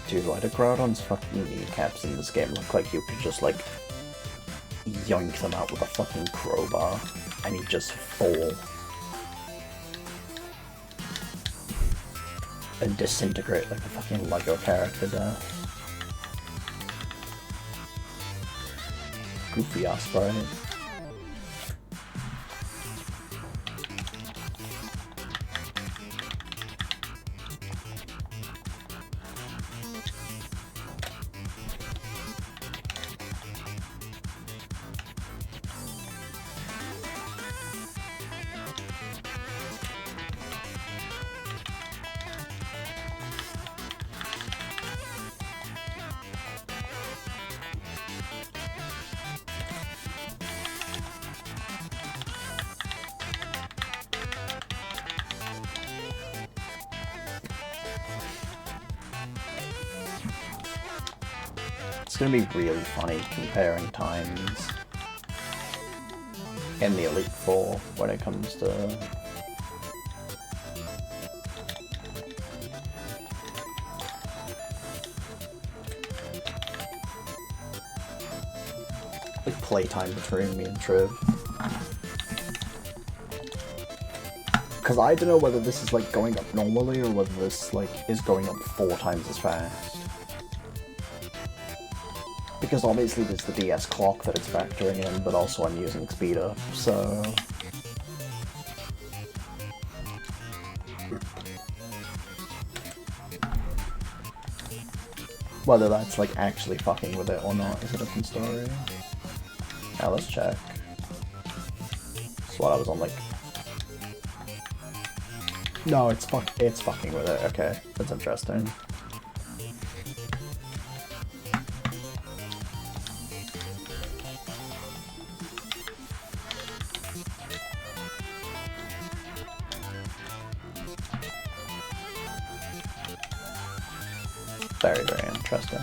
Dude, why do Groudon's fucking kneecaps in this game look like you could just, like, yoink them out with a fucking crowbar and he'd just fall and disintegrate like a fucking Lego character does? Goofy ass sprite. It's gonna be really funny comparing times in the Elite Four when it comes to like playtime between me and Triv. Because I don't know whether this is like going up normally or whether this like is going up 4 times as fast. Because obviously there's the DS clock that it's factoring in, but also I'm using speed up, so... Whether that's like actually fucking with it or not is a different story. Now let's check. That's what I was on like... No, it's fucking with it, okay. That's interesting. Very, very interesting.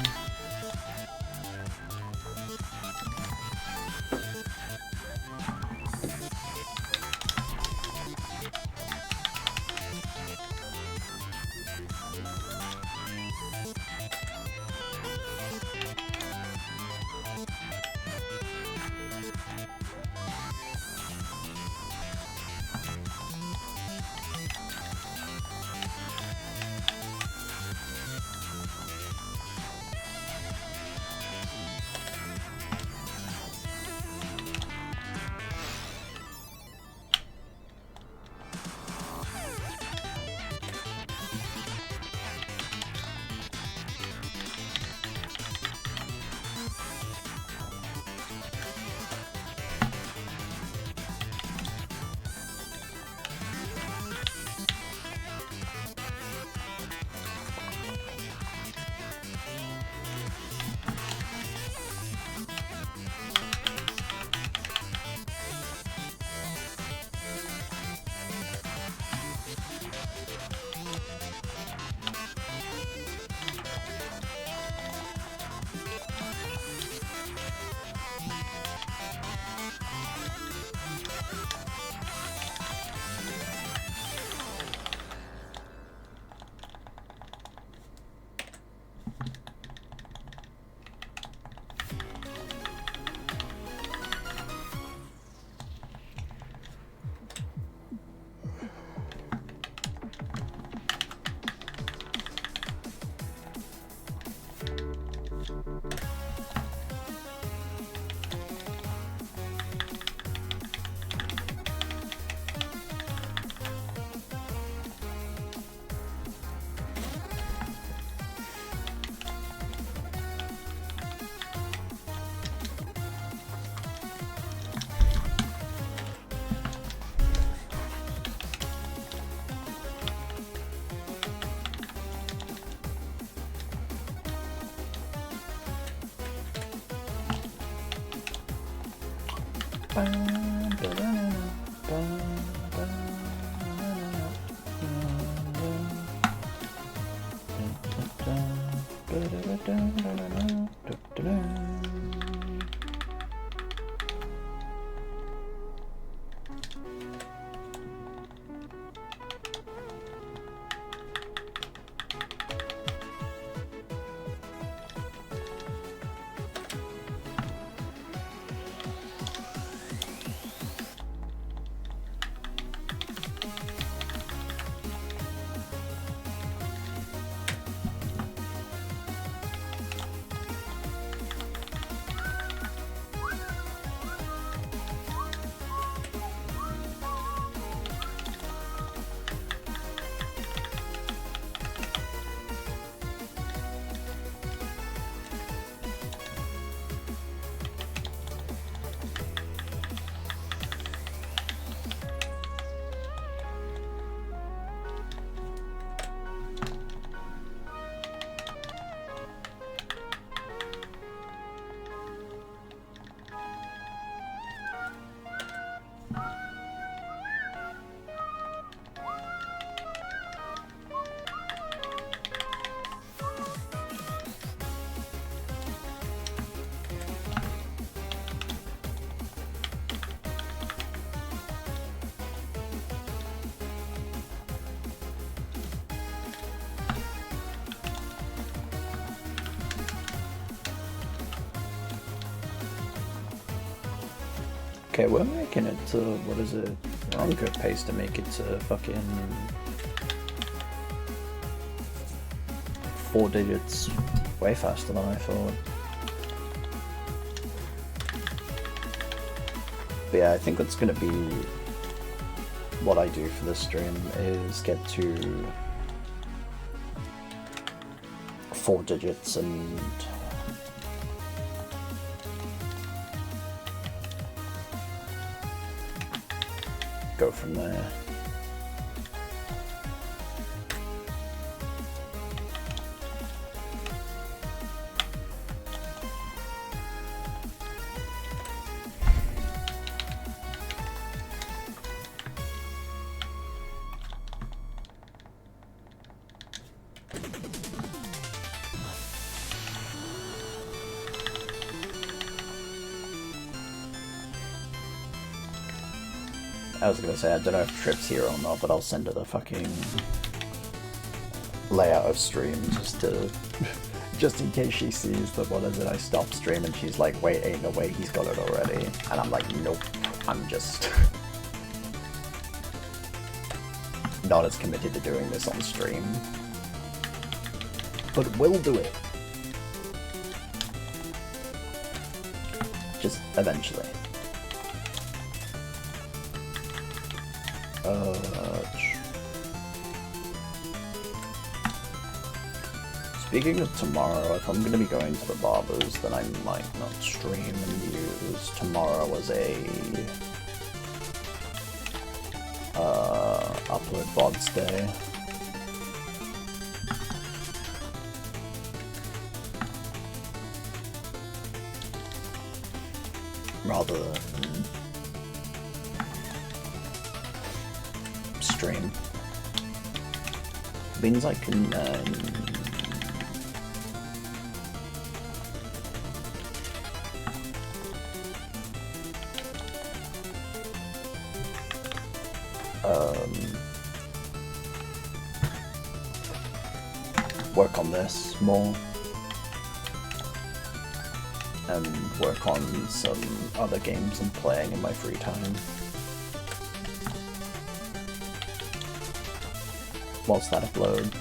Okay, we're making it to, what is it? We're on good pace to make it to fucking 4 digits way faster than I thought. But yeah, I think that's gonna be what I do for this stream, is get to 4 digits and go from there. I was gonna say, I don't know if Trip's here or not, but I'll send her the fucking layout of stream just to, just in case she sees that what is it, I stopped stream and she's like, wait, ain't no way he's got it already. And I'm like, nope, I'm just not as committed to doing this on stream. But we'll do it. Just eventually. Speaking of tomorrow, if I'm going to be going to the barbers, then I might not stream and use tomorrow as a upload VODs day. Rather than stream. Means I can work on this more and work on some other games I'm playing in my free time. Whilst that uploads.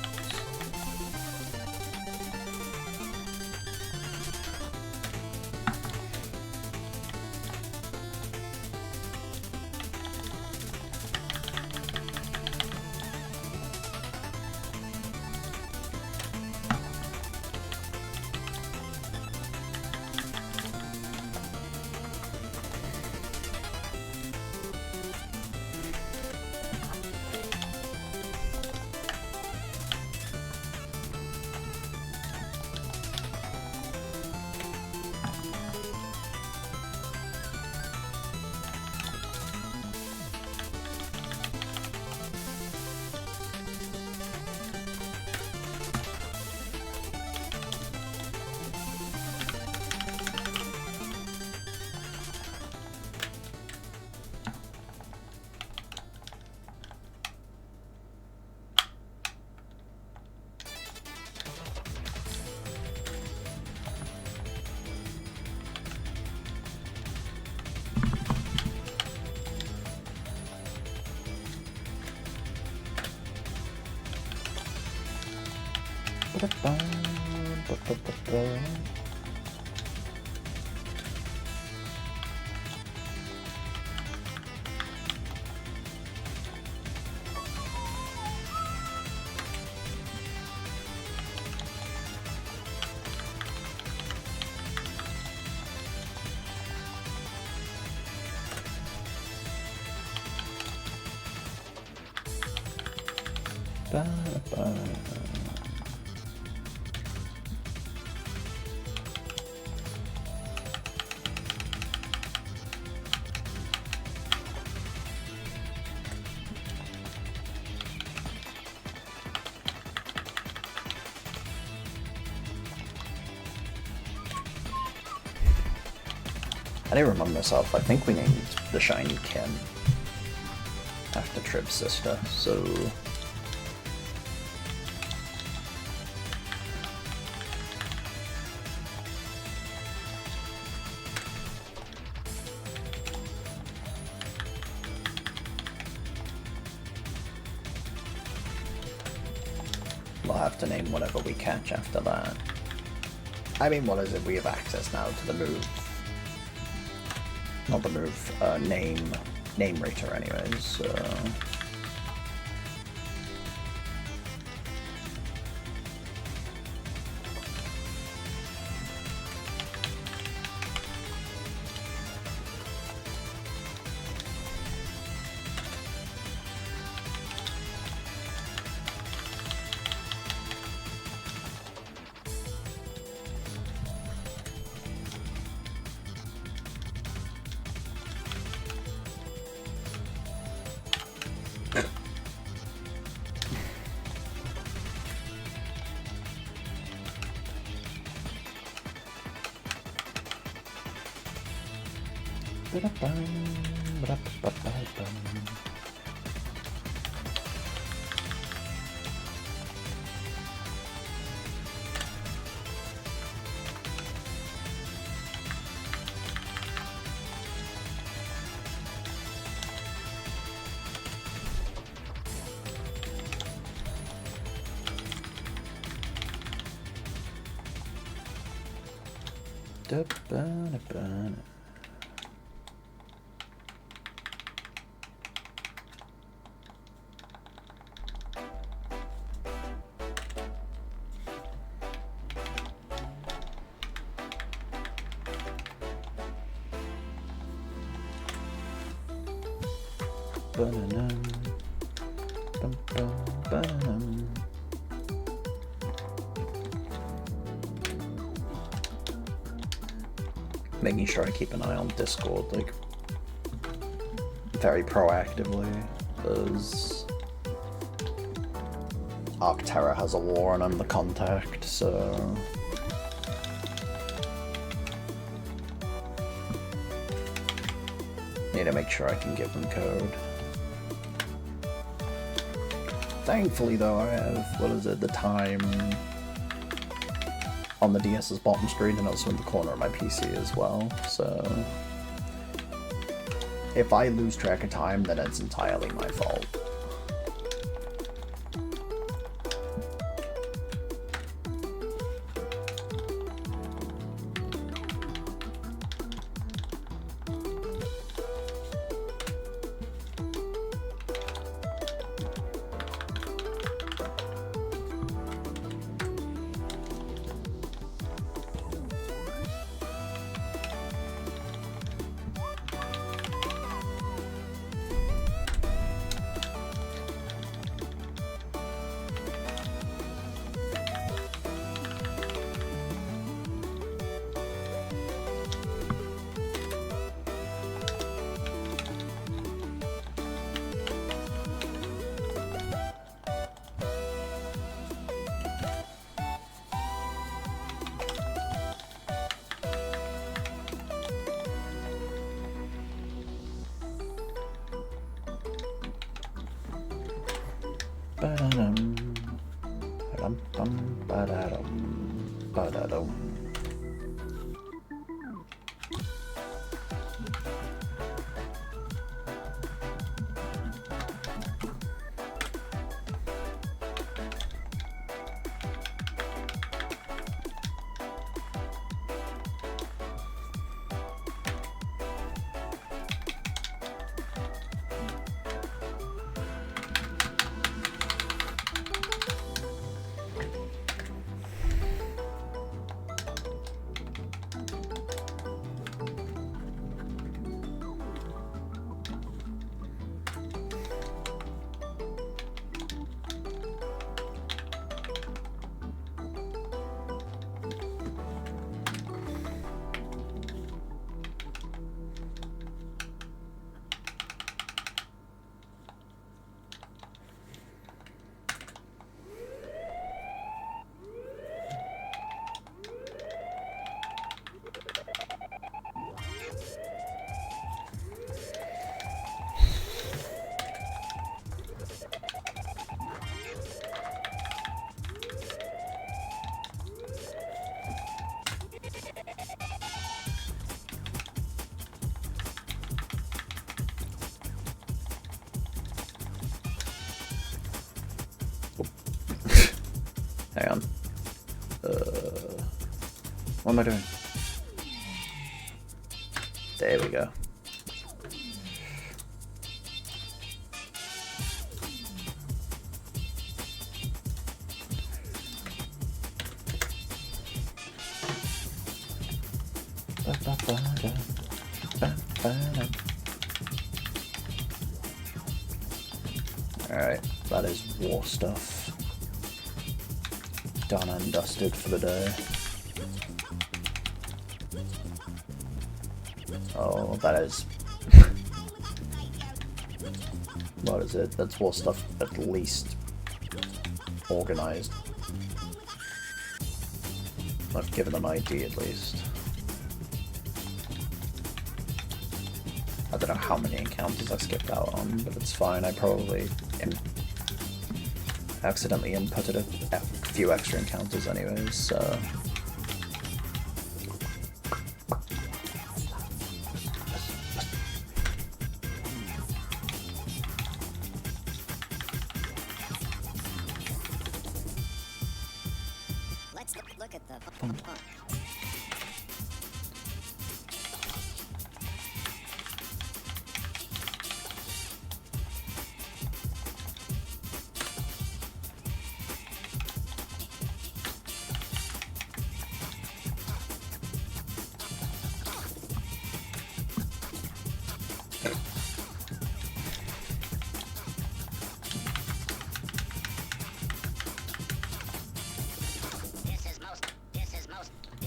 I didn't remember myself. I think we named the shiny Kim after Trib's sister, so... we'll have to name whatever we catch after that. I mean, what is it? We have access now to the move. Not the move, name rater anyways, so... Making sure I keep an eye on Discord, like, very proactively, because Arcterra has a war on the contact, so... need to make sure I can give them code. Thankfully though, I have, what is it, the time on the DS's bottom screen and also in the corner of my PC as well, so if I lose track of time, then it's entirely my fault. Hang on. What am I doing? There we go. Alright, that is war stuff. Done and dusted for the day. Oh, that is... what is it? That's war stuff at least organized. I've given an ID at least. I don't know how many encounters I skipped out on, but it's fine. I probably accidentally inputted a few extra encounters anyways, so... Let's look at the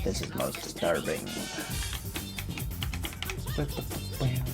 This is most disturbing. Wait.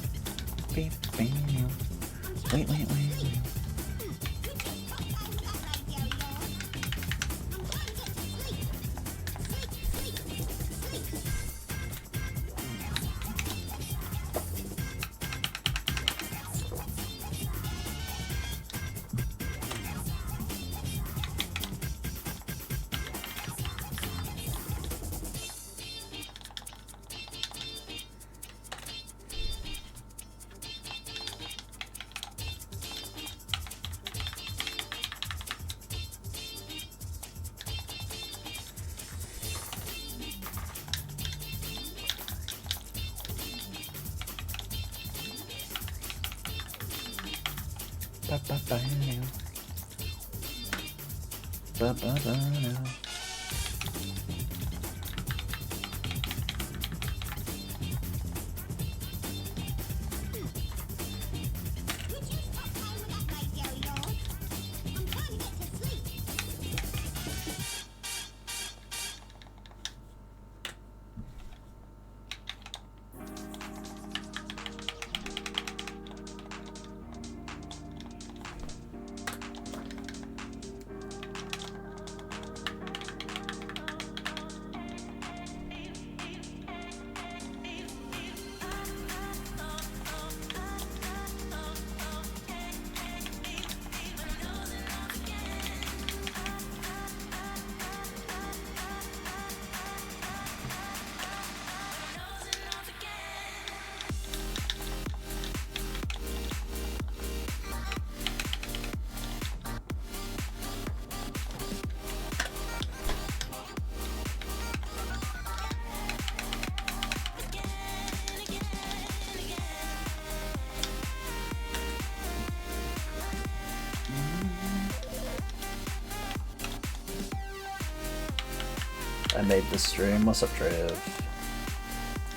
I made this stream. What's up, Triv?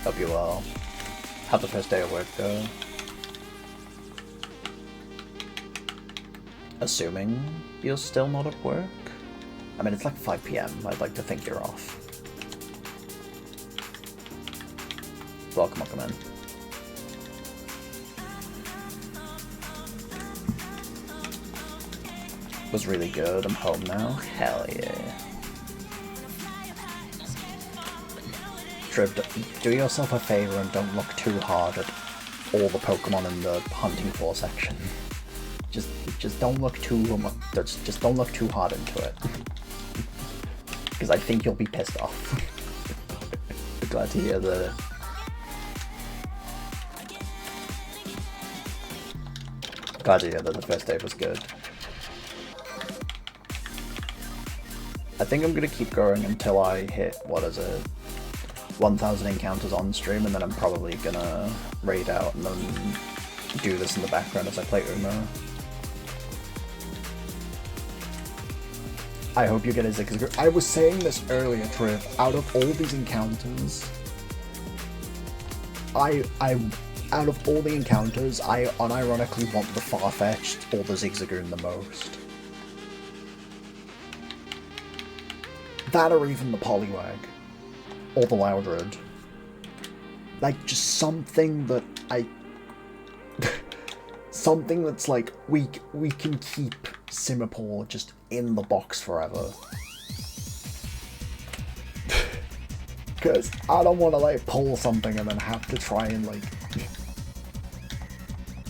Hope you well. How'd the first day of work go? Assuming you're still not at work? I mean, it's like 5 PM. I'd like to think you're off. Welcome in. Was really good. I'm home now. Hell yeah. Triv, do yourself a favor and don't look too hard at all the Pokemon in the hunting for section. Just don't look too much. Just don't look too hard into it, because I think you'll be pissed off. Glad to hear that. Glad to hear that the first day was good. I think I'm gonna keep going until I hit, what is it, 1,000 encounters on stream, and then I'm probably gonna raid out and then do this in the background as I play Umo. I hope you get a Zigzagoon. I was saying this earlier, Triv, out of all these encounters, out of all the encounters, I unironically want the Farfetch'd or the Zigzagoon the most. That or even the Poliwag. Or the Loudred. Like, just something that something that's like, we can keep Simipour just in the box forever. Because I don't want to, like, pull something and then have to try and, like,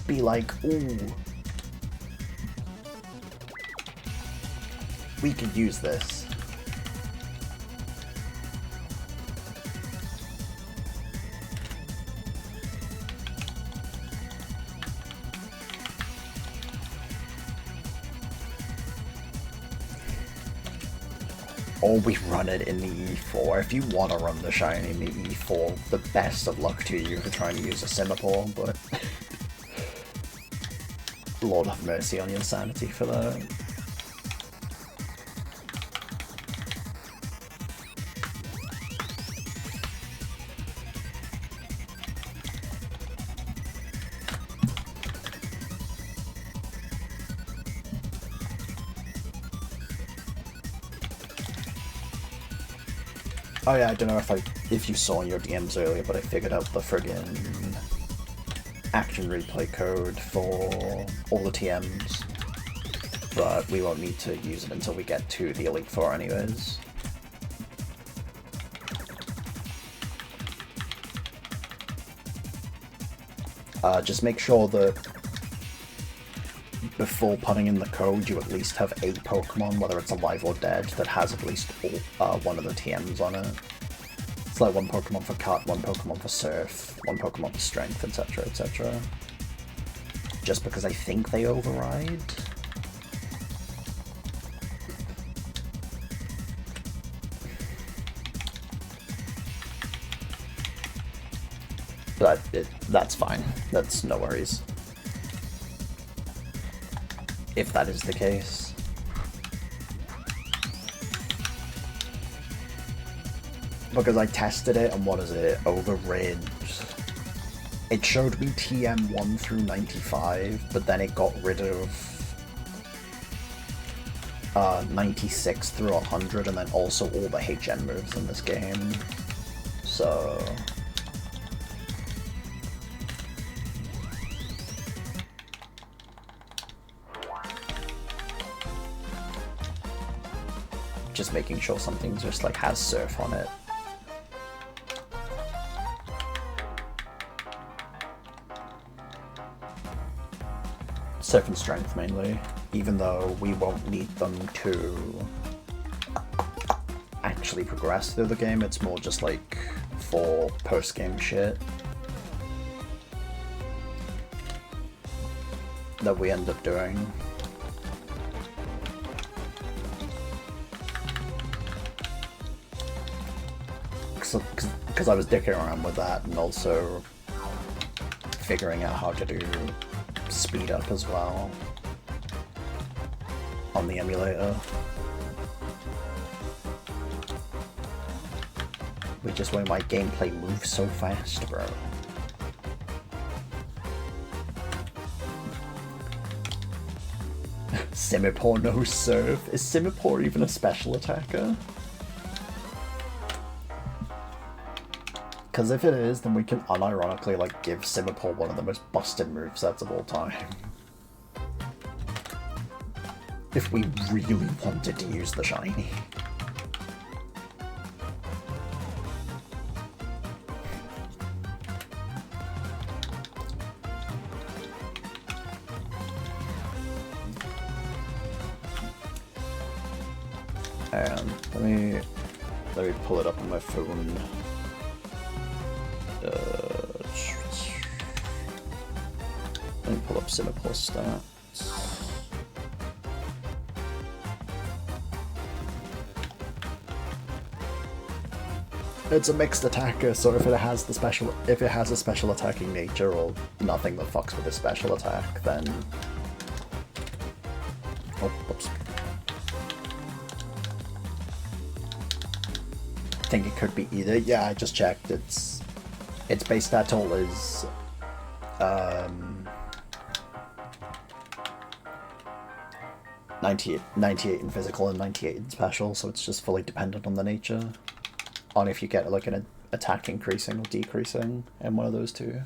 be like, ooh, we could use this. Or we run it in the E4. If you want to run the shiny in the E4, the best of luck to you for trying to use a Simipour, but Lord have mercy on your sanity for that. Oh yeah, I don't know if you saw in your DMs earlier, but I figured out the friggin' action replay code for all the TMs. But we won't need to use it until we get to the Elite Four anyways. Just make sure that before putting in the code, you at least have a Pokemon, whether it's alive or dead, that has at least one of the TMs on it. It's like one Pokemon for Cut, one Pokemon for Surf, one Pokemon for Strength, etc, etc. Just because I think they override. But that's fine. That's no worries. If that is the case. Because I tested it, and what is it? Overrid. It showed me TM 1 through 95, but then it got rid of 96 through 100, and then also all the HM moves in this game. So just making sure something just like has Surf on it. Surf and Strength mainly, even though we won't need them to actually progress through the game. It's more just like for post-game shit that we end up doing. Because I was dicking around with that, and also figuring out how to do speed up as well on the emulator. Which is why my gameplay moves so fast, bro. Simipour no Surf? Is Simipour even a special attacker? Because if it is, then we can unironically like give Simipour one of the most busted movesets of all time. If we really wanted to use the shiny. And let me pull it up on my phone. Let me pull up Simipour stats. It's a mixed attacker, so if it has a special attacking nature or nothing that fucks with the special attack, then... Oh, whoops. I think it could be either. Yeah, I just checked. Its base stat total is 98 in physical and 98 in special, so it's just fully dependent on the nature. On if you get like an attack increasing or decreasing in one of those two.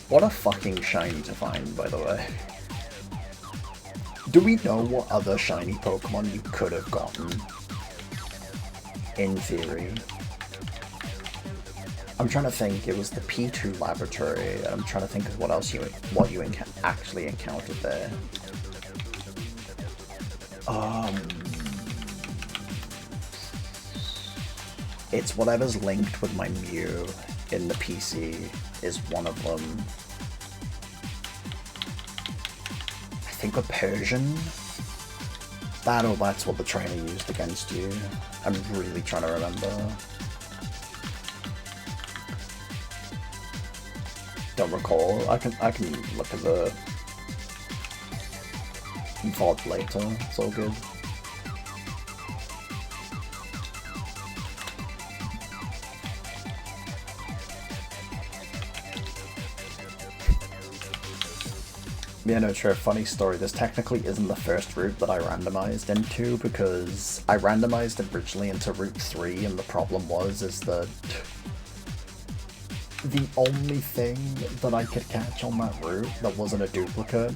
What a fucking shiny to find, by the way. Do we know what other shiny Pokemon you could have gotten? In theory. I'm trying to think, it was the P2 laboratory, and I'm trying to think of what else you actually encountered there. It's whatever's linked with my Mew in the PC is one of them. I think a Persian? That's what the trainer used against you. I'm really trying to remember. Don't recall. I can look at the VOD later. It's all good. Yeah, no, true. Funny story. This technically isn't the first route that I randomized into, because I randomized originally into Route 3, and the problem is that the only thing that I could catch on that route that wasn't a duplicate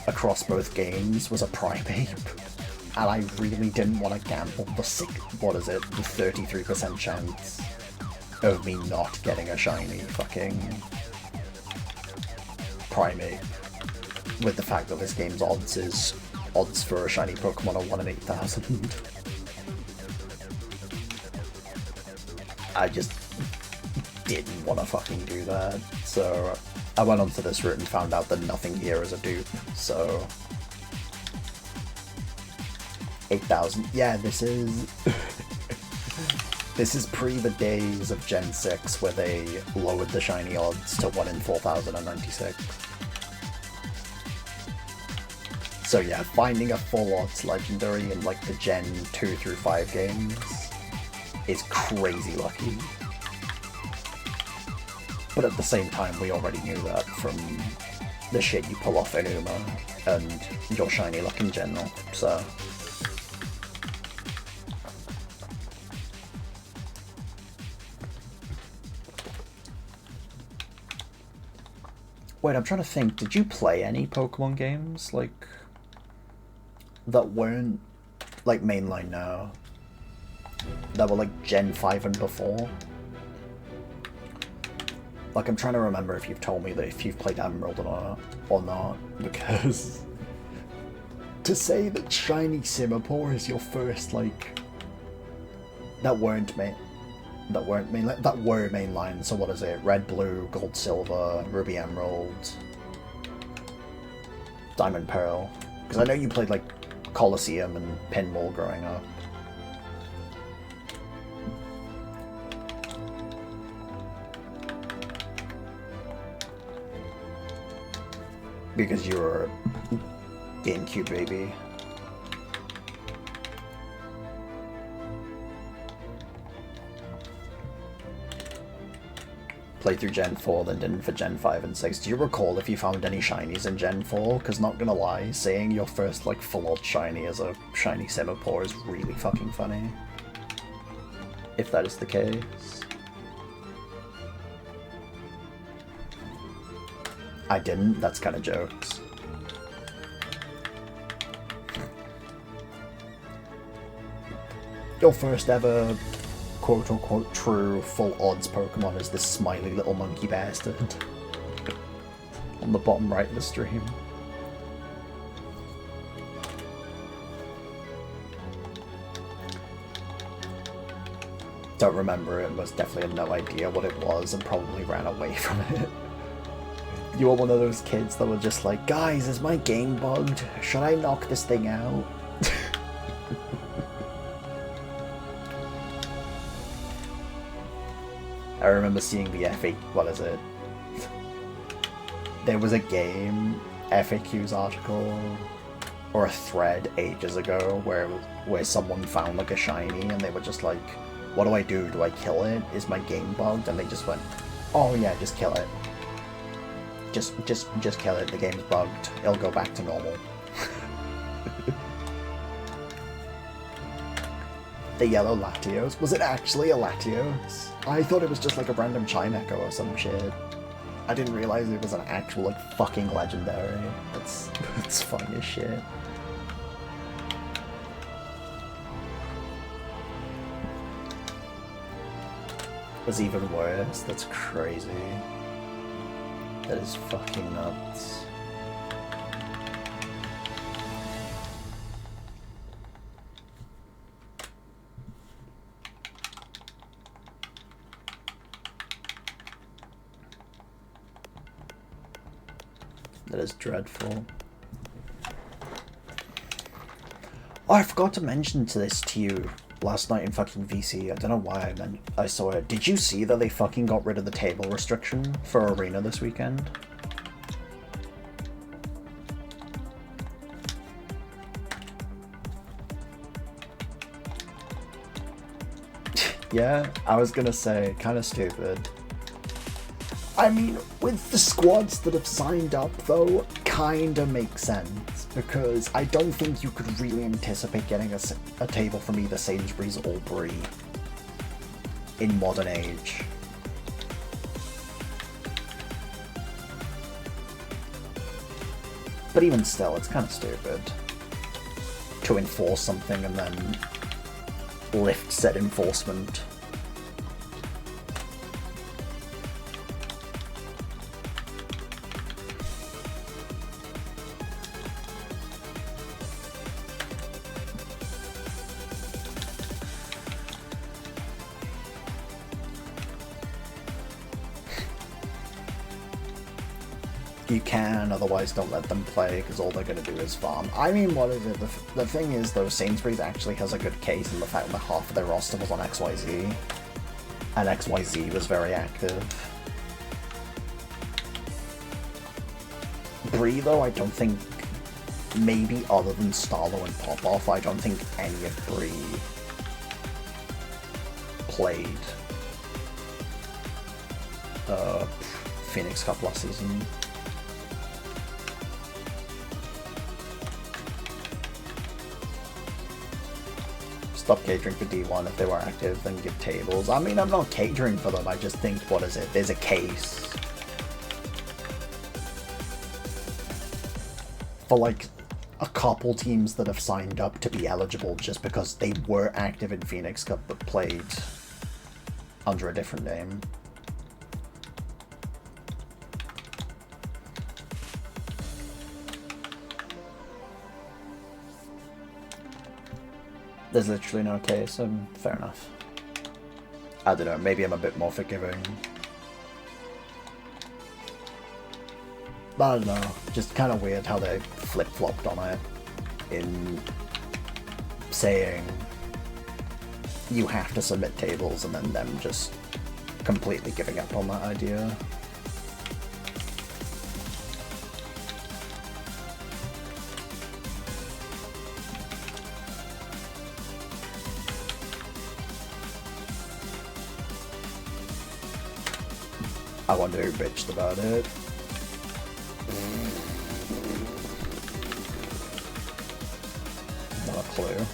across both games was a Primeape. And I really didn't want to gamble the 33% chance of me not getting a shiny fucking Primeape. With the fact that this game's odds for a shiny Pokemon are 1 in 8,000. I just didn't want to fucking do that, so I went onto this route and found out that nothing here is a dupe, so 8,000. Yeah, this is this is pre the days of Gen 6 where they lowered the shiny odds to 1 in 4,096. So yeah, finding a full odds legendary in like the Gen 2 through 5 games is crazy lucky. But at the same time, we already knew that from the shit you pull off in Uma and your shiny luck in general, so... Wait, I'm trying to think, did you play any Pokemon games, like, that weren't, like, mainline now? That were, like, Gen 5 and before? Like, I'm trying to remember if you've told me that if you've played Emerald or not, because to say that Shiny Simipour is your first, like, that were mainline, so what is it? Red, Blue, Gold, Silver, Ruby, Emerald, Diamond, Pearl. Because I know you played, like, Colosseum and Pinball growing up. Because you were a GameCube baby. Played through Gen 4, then didn't for Gen 5 and 6. Do you recall if you found any shinies in Gen 4? Because not gonna lie, saying your first like full-on shiny as a shiny Simipour is really fucking funny. If that is the case. I didn't, that's kind of jokes. Your first ever quote-unquote true full odds Pokemon is this smiley little monkey bastard on the bottom right of the stream. don't remember it, most definitely had no idea what it was and probably ran away from it. You were one of those kids that were just like, guys, is my game bugged? Should I knock this thing out? I remember seeing the what is it? There was a game FAQs article or a thread ages ago where someone found like a shiny and they were just like, what do I do? Do I kill it? Is my game bugged? And they just went, oh yeah, just kill it. Just kill it. The game's bugged. It'll go back to normal. The yellow Latios? Was it actually a Latios? I thought it was just like a random Chime Echo or some shit. I didn't realize it was an actual like fucking legendary. It's funny as shit. Was even worse. That's crazy. That is fucking nuts. That is dreadful. Oh, I forgot to mention this to you last night in fucking VC. I don't know why I saw it. Did you see that they fucking got rid of the table restriction for Arena this weekend? Yeah, I was gonna say, kinda stupid. I mean, with the squads that have signed up, though, kinda makes sense, because I don't think you could really anticipate getting a table from either Sainsbury's or Brie in modern age. But even still, it's kind of stupid to enforce something and then lift said enforcement. You can, otherwise don't let them play, because all they're going to do is farm. I mean, what is it? The thing is, though, Sainsbury's actually has a good case in the fact that half of their roster was on XYZ, and XYZ was very active. Brie, though, I don't think, maybe other than Starlo and Popoff, I don't think any of Brie played Phoenix Cup last season. Stop catering for D1 if they were active, then give tables. I mean, I'm not catering for them, I just think, what is it? There's a case for, like, a couple teams that have signed up to be eligible just because they were active in Phoenix Cup but played under a different name. There's literally no case, and fair enough. I don't know, maybe I'm a bit more forgiving. But I don't know, just kind of weird how they flip-flopped on it in saying you have to submit tables and then them just completely giving up on that idea. I wonder who bitched about it. Not a clue.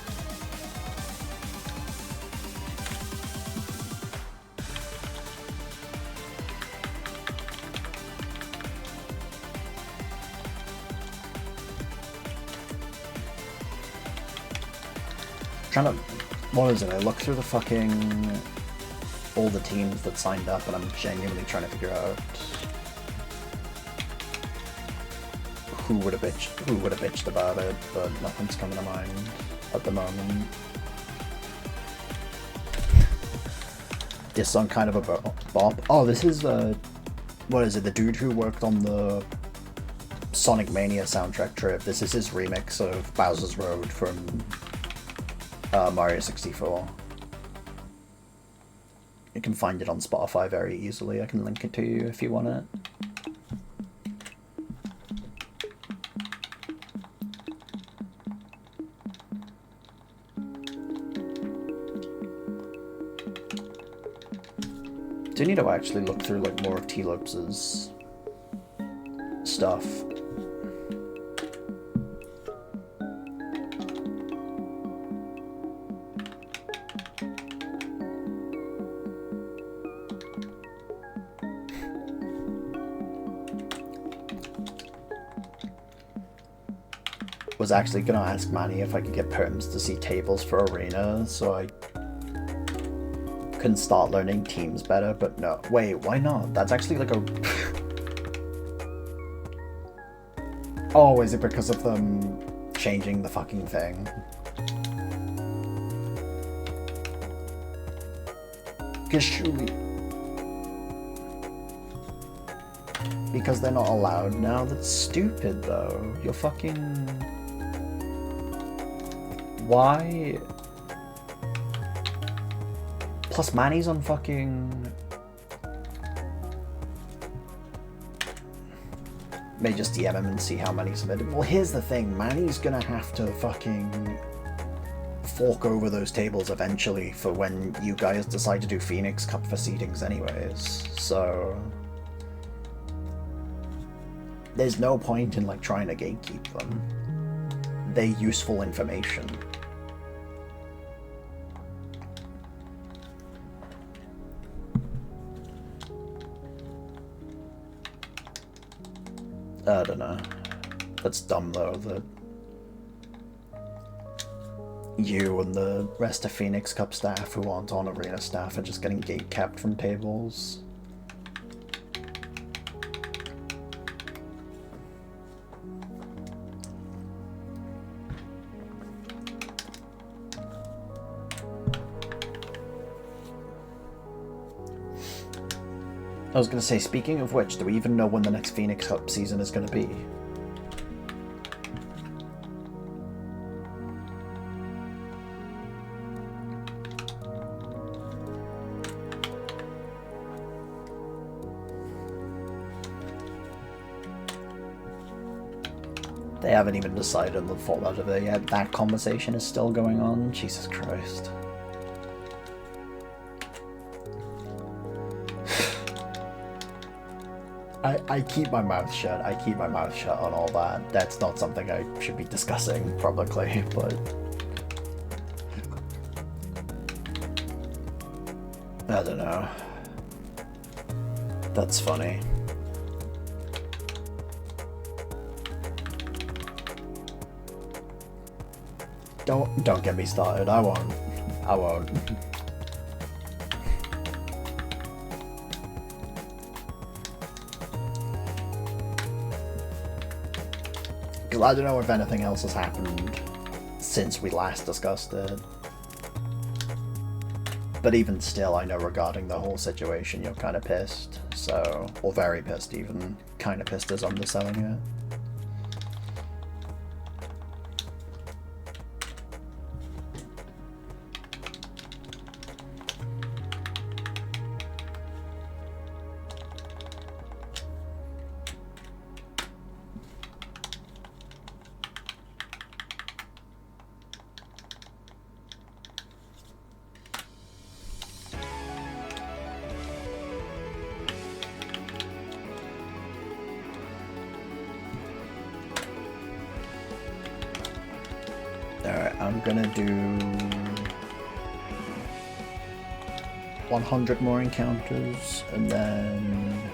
What is it? I look through the fucking all the teams that signed up, and I'm genuinely trying to figure out who would have bitched about it, but nothing's coming to mind at the moment. this song kind of a bop. Oh, this is what is it? The dude who worked on the Sonic Mania soundtrack trip. This is his remix of Bowser's Road from Mario 64. You can find it on Spotify very easily. I can link it to you if you want it. Do need to actually look through like more of T-Lopes's stuff. Was actually gonna ask Manny if I could get perms to see tables for Arena, so I can start learning teams better, but no. Wait, why not? That's actually like a... Oh, is it because of them changing the fucking thing? Because surely... Because they're not allowed now? That's stupid, though. You're fucking... Why... Plus Manny's on fucking... May just DM him and see how many submitted. Well, here's the thing. Manny's gonna have to fucking fork over those tables eventually for when you guys decide to do Phoenix Cup for seedings anyways. So... There's no point in like trying to gatekeep them. They're useful information. I don't know. That's dumb though, that you and the rest of Phoenix Cup staff who aren't on Arena staff are just getting gate capped from tables. I was going to say, speaking of which, do we even know when the next Phoenix Cup season is going to be? They haven't even decided on the fallout of it yet. That conversation is still going on? Jesus Christ. I keep my mouth shut. I keep my mouth shut on all that. That's not something I should be discussing publicly, but... I don't know. That's funny. Don't get me started. I won't. I won't. I don't know if anything else has happened since we last discussed it. But even still, I know regarding the whole situation, you're kind of pissed. So, or very pissed even. Kind of pissed as underselling it. I'm gonna do 100 more encounters, and then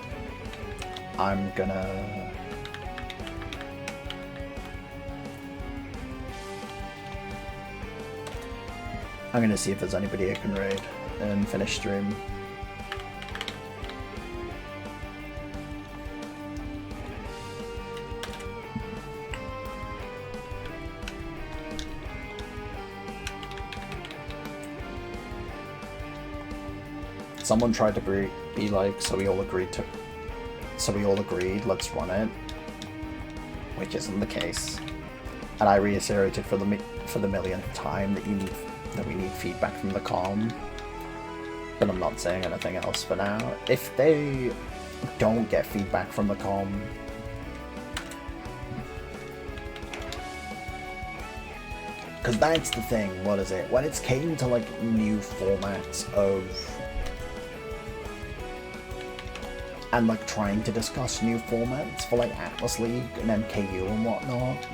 I'm gonna see if there's anybody I can raid and finish stream. Someone tried to be like, so we all agreed, let's run it. Which isn't the case. And I reiterated for the millionth time that we need feedback from the comm. But I'm not saying anything else for now. If they don't get feedback from the comm, because that's the thing, what is it? When it's came to like new formats and like trying to discuss new formats for like Atlas League and MKU and whatnot,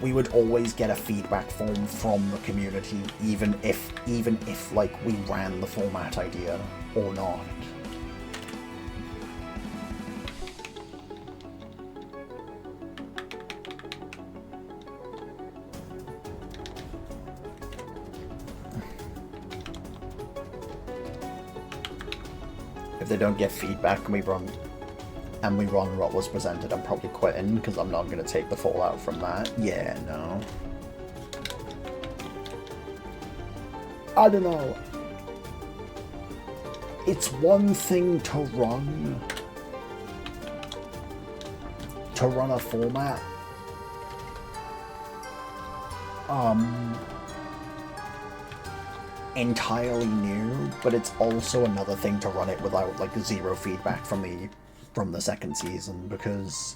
we would always get a feedback form from the community, even if like we ran the format idea or not. If they don't get feedback and we run what was presented, I'm probably quitting, because I'm not going to take the fallout from that. Yeah, no. I don't know. It's one thing to run a format. Entirely new, but it's also another thing to run it without like zero feedback from the second season, because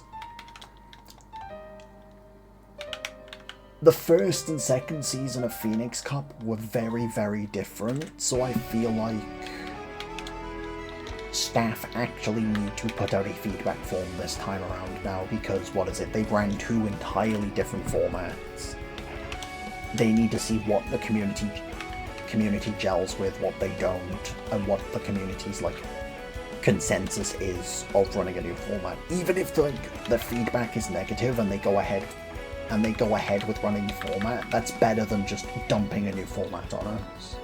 the first and second season of Phoenix Cup were very, very different, so I feel like staff actually need to put out a feedback form this time around now, because what is it? They ran two entirely different formats. They need to see what the community gels with, what they don't, and what the community's like consensus is of running a new format. Even if the feedback is negative and they go ahead with running the format, that's better than just dumping a new format on us.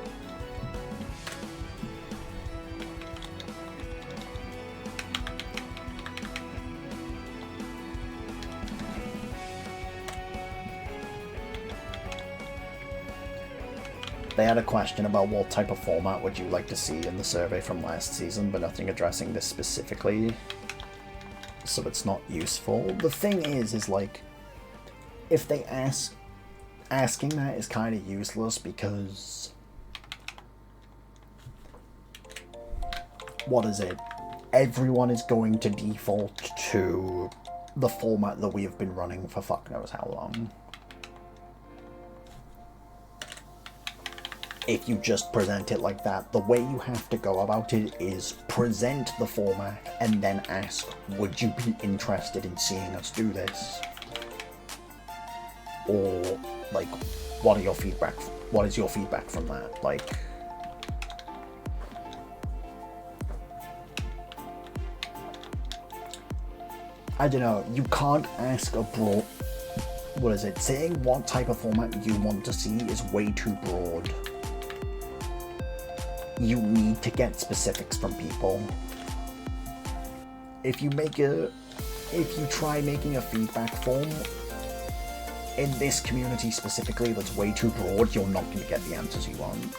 They had a question about what type of format would you like to see in the survey from last season, but nothing addressing this specifically, so it's not useful. The thing is like, if they asking that is kind of useless, because what is it? Everyone is going to default to the format that we have been running for fuck knows how long. If you just present it like that, the way you have to go about it is present the format and then ask, would you be interested in seeing us do this? Or, like, what is your feedback from that? Like, I don't know, you can't ask a broad, what is it, saying what type of format you want to see is way too broad. You need to get specifics from people. If you try making a feedback form in this community specifically that's way too broad, you're not going to get the answers you want.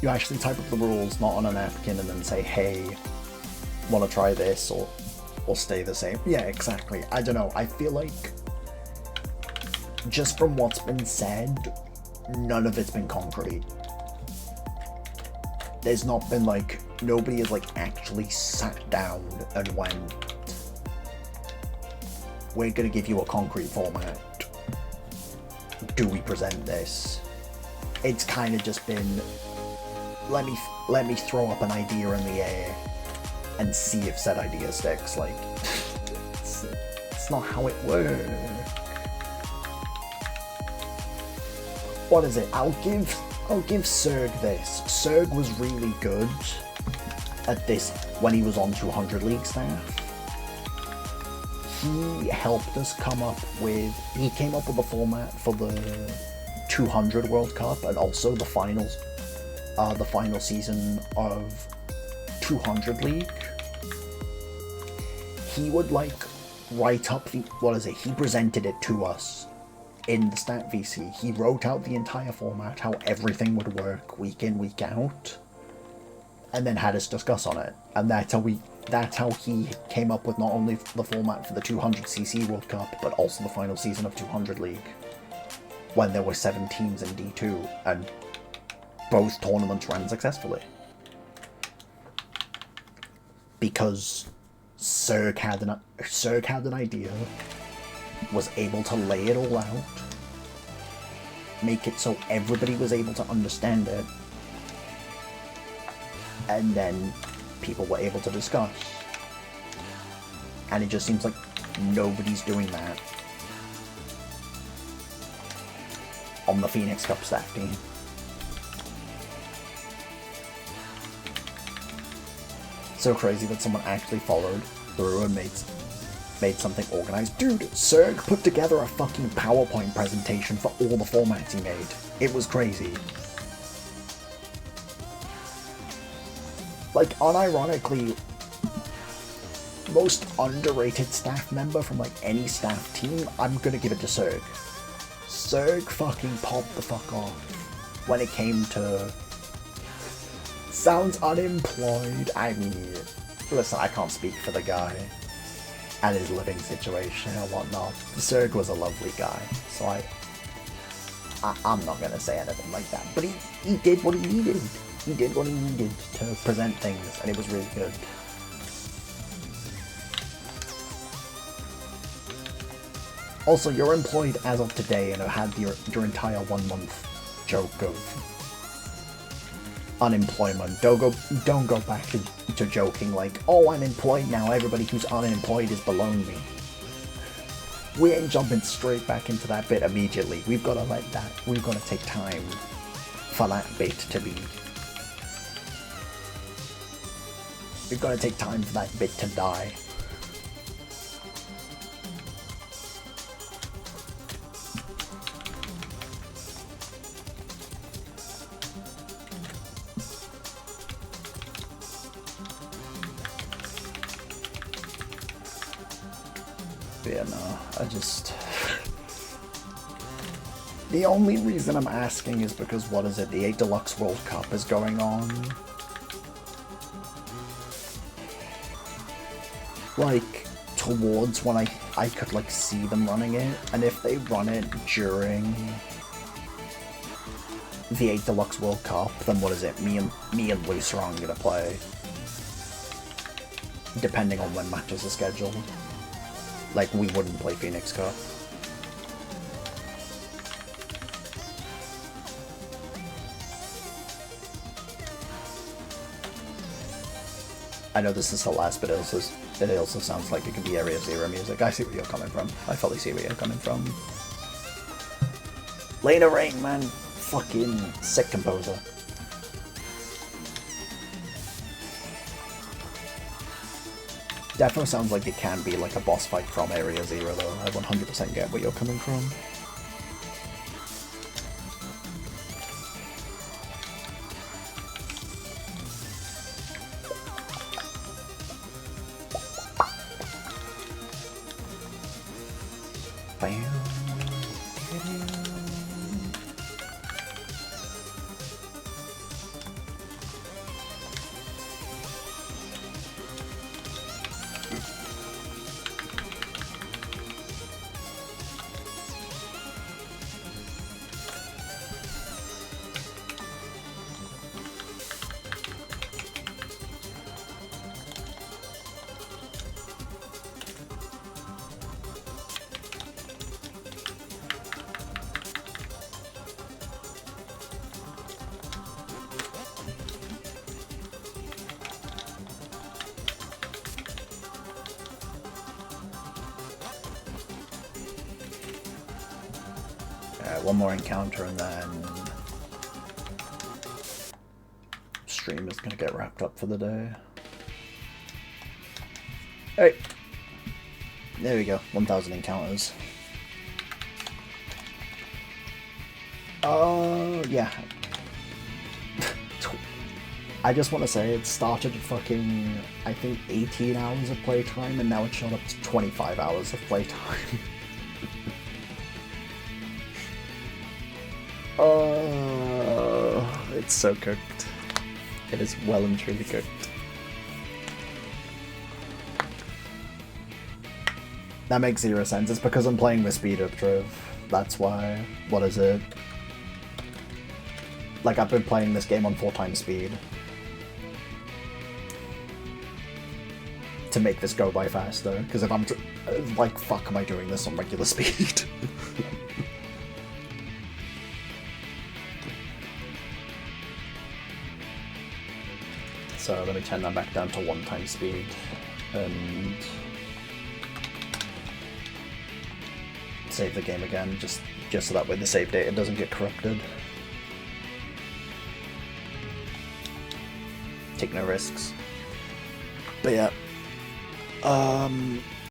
You actually type up the rules, not on a napkin, and then say, hey, want to try this, or stay the same. Yeah, exactly. I don't know. I feel like just from what's been said, none of it's been concrete. There's not been like, nobody has like actually sat down and went, we're gonna give you a concrete format. Do we present this? It's kind of just been, let me throw up an idea in the air and see if said idea sticks. Like, it's not how it works. What is it? I'll give Serg this. Serg was really good at this when he was on 200 League staff. He helped us come up with, he came up with a format for the 200 World Cup and also the final season of 200 League, he would like write up the, he presented it to us in the Stat VC. He wrote out the entire format, how everything would work week in, week out, and then had us discuss on it. And that's how he came up with not only the format for the 200cc World Cup, but also the final season of 200 League, when there were 7 teams in D2, and both tournaments ran successfully. Because Serg had an idea, was able to lay it all out, make it so everybody was able to understand it, and then people were able to discuss. And it just seems like nobody's doing that on the Phoenix Cup staff team. So crazy that someone actually followed through and made something organized. Dude, Serg put together a fucking PowerPoint presentation for all the formats he made. It was crazy. Like, unironically, most underrated staff member from like any staff team, I'm gonna give it to Serg. Serg fucking popped the fuck off when it came to... Sounds unemployed. I mean, listen, I can't speak for the guy and his living situation and whatnot. Serg was a lovely guy, so I'm not gonna say anything like that. But he did what he needed. He did what he needed to present things, and it was really good. Also, you're employed as of today and have had your entire 1 month joke of unemployment. Don't go back to joking like, oh, I'm employed now, everybody who's unemployed is below me. We ain't jumping straight back into that bit immediately. We've got to take time for that bit to be... We've got to take time for that bit to die. Yeah, no, I just... The only reason I'm asking is because, what is it, the 8 Deluxe World Cup is going on. Like, towards when I could, like, see them running it, and if they run it during the 8 Deluxe World Cup, then what is it, me and Lucer are gonna play. Depending on when matches are scheduled. Like, we wouldn't play Phoenix Cup. I know this is the last, but it also sounds like it could be Area Zero music. I see where you're coming from. I fully see where you're coming from. Lena Rain, man. Fucking sick composer. Definitely sounds like it can be like a boss fight from Area Zero, though. I 100% get where you're coming from. One more encounter and then stream is gonna get wrapped up for the day. Hey, there we go, 1,000 encounters. Yeah. I just want to say it started at fucking, I think, 18 hours of playtime, and now it's shot up to 25 hours of playtime. Oh, it's so cooked. It is well and truly cooked. That makes zero sense. It's because I'm playing with speed up, Drove. That's why. What is it? Like, I've been playing this game on 4 times speed. To make this go by faster, because if I'm like, fuck, am I doing this on regular speed? So let me turn that back down to 1 times speed, and save the game again, just so that way the save data doesn't get corrupted. Take no risks. But yeah.